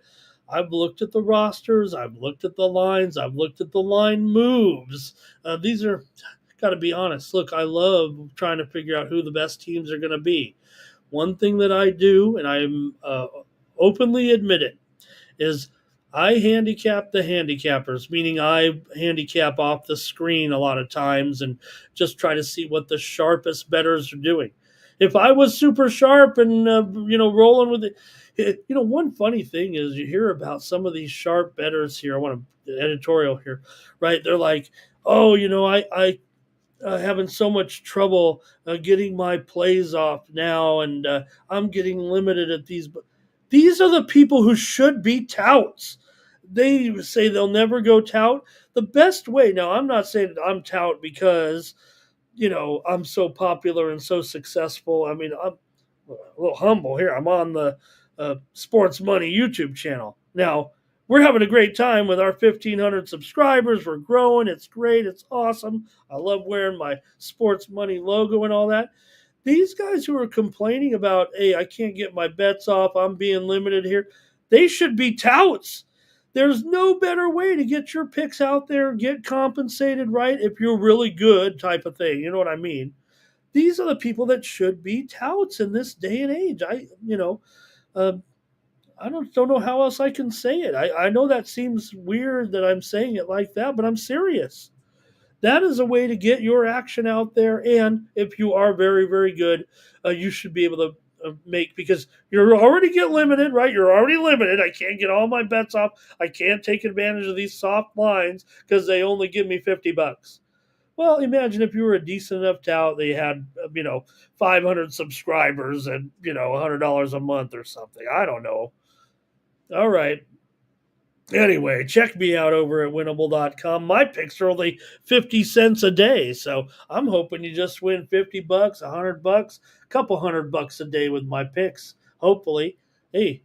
I've looked at the rosters. I've looked at the lines. I've looked at the line moves. These are, got to be honest. Look, I love trying to figure out who the best teams are going to be. One thing that I do, and I'm openly admit it, is I handicap the handicappers, meaning I handicap off the screen a lot of times and just try to see what the sharpest bettors are doing. If I was super sharp and rolling with it, one funny thing is you hear about some of these sharp bettors here. I want to editorial here, right? They're like, oh, I having so much trouble getting my plays off now, and I'm getting limited at these. But these are the people who should be touts. They say they'll never go tout. The best way, now I'm not saying that I'm tout because, I'm so popular and so successful. I mean, I'm a little humble here. I'm on the Sports Money YouTube channel. Now, we're having a great time with our 1,500 subscribers. We're growing. It's great. It's awesome. I love wearing my Sports Money logo and all that. These guys who are complaining about, hey, I can't get my bets off, I'm being limited here, they should be touts. There's no better way to get your picks out there, get compensated, right? If you're really good, type of thing. You know what I mean? These are the people that should be touts in this day and age. Uh, I don't know how else I can say it. I know that seems weird that I'm saying it like that, but I'm serious. That is a way to get your action out there. And if you are very, very good, you should be able to make, because you're already get limited, right? You're already limited. I can't get all my bets off. I can't take advantage of these soft lines because they only give me $50. Well, imagine if you were a decent enough tout that you had, 500 subscribers and, $100 a month or something. I don't know. All right. Anyway, check me out over at winnable.com. My picks are only 50 cents a day, so I'm hoping you just win $50, $100, a couple $100 a day with my picks. Hopefully. Hey,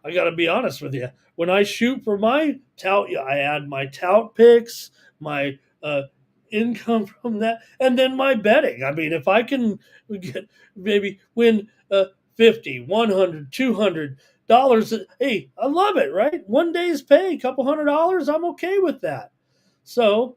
I got to be honest with you. When I shoot for my tout, I add my tout picks, my income from that, and then my betting. I mean, if I can get maybe win 50, 100, 200 dollars. Hey, I love it, right? One day's pay, a couple $100. I'm okay with that. So,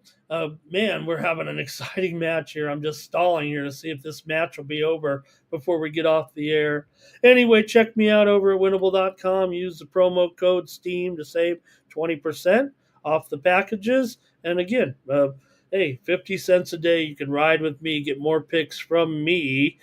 man, we're having an exciting match here. I'm just stalling here to see if this match will be over before we get off the air. Anyway, check me out over at winnable.com. Use the promo code STEAM to save 20% off the packages. And again, hey, 50 cents a day. You can ride with me, get more picks from me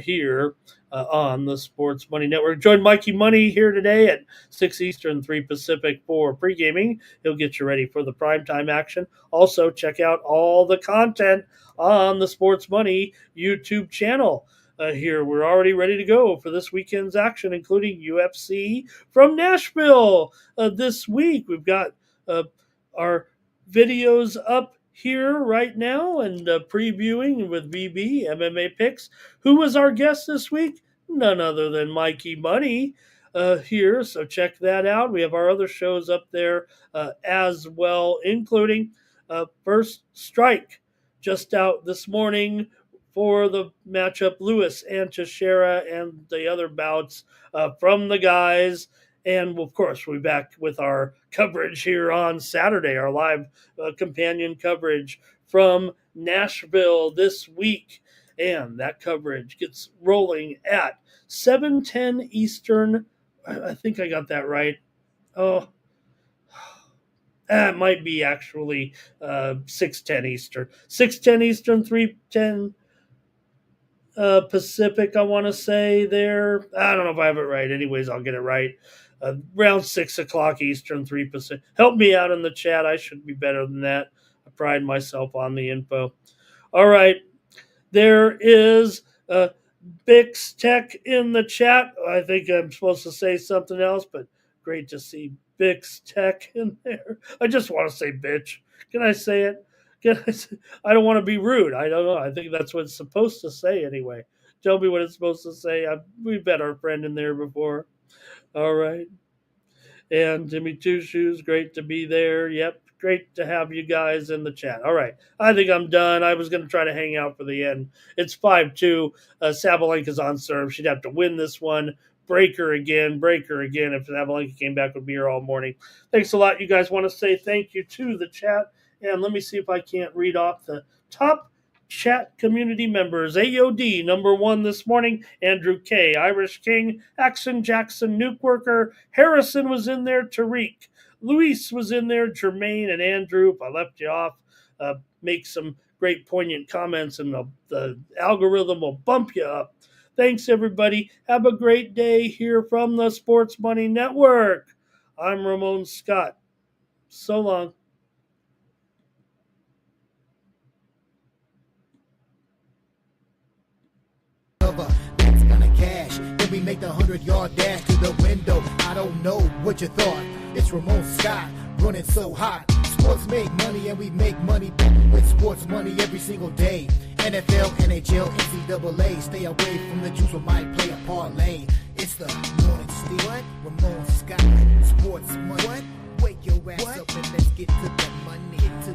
here on the Sports Money Network. Join Mikey Money here today at 6 Eastern, 3 Pacific for pre-gaming. He'll get you ready for the primetime action. Also, check out all the content on the Sports Money YouTube channel. Here, we're already ready to go for this weekend's action, including UFC from Nashville this week. We've got our videos up here right now and previewing with VB MMA picks. Who was our guest this week? None other than Mikey Money here. So check that out. We have our other shows up there as well, including First Strike just out this morning for the matchup Lewis and Teixeira and the other bouts from the guys. And, of course, we'll be back with our coverage here on Saturday, our live companion coverage from Nashville this week. And that coverage gets rolling at 7:10 Eastern. I think I got that right. Oh, it might be actually 6:10 Eastern. 6:10 Eastern, 3:10 Pacific, I want to say there. I don't know if I have it right. Anyways, I'll get it right. Around 6 o'clock Eastern, 3 Pacific. Help me out in the chat. I should be better than that. I pride myself on the info. All right. There is Bix Tech in the chat. I think I'm supposed to say something else, but great to see Bix Tech in there. I just want to say bitch. Can I say it? I don't want to be rude. I don't know. I think that's what it's supposed to say anyway. Tell me what it's supposed to say. We've met our friend in there before. All right. And Jimmy Two Shoes, great to be there. Yep, great to have you guys in the chat. All right. I think I'm done. I was going to try to hang out for the end. It's 5-2. Sabalenka's on serve. She'd have to win this one. Break her again. If Sabalenka came back, would be here all morning. Thanks a lot. You guys want to say thank you to the chat. And let me see if I can't read off the top chat community members. AOD, number 1 this morning. Andrew K., Irish King, Axon Jackson, Nuke Worker. Harrison was in there. Tariq. Luis was in there. Jermaine and Andrew. If I left you off, make some great poignant comments and the algorithm will bump you up. Thanks, everybody. Have a great day here from the Sports Money Network. I'm Ramon Scott. So long. That's gonna cash. Then we make the 100-yard dash to the window. I don't know what you thought. It's Ramon Scott running so hot. Sports make money and we make money with sports money every single day. NFL, NHL, NCAA. Stay away from the juice, we might play a parlay. It's the morning steal. What? Ramon Scott. Sports money. What? Wake your ass up and let's get to the money. Get to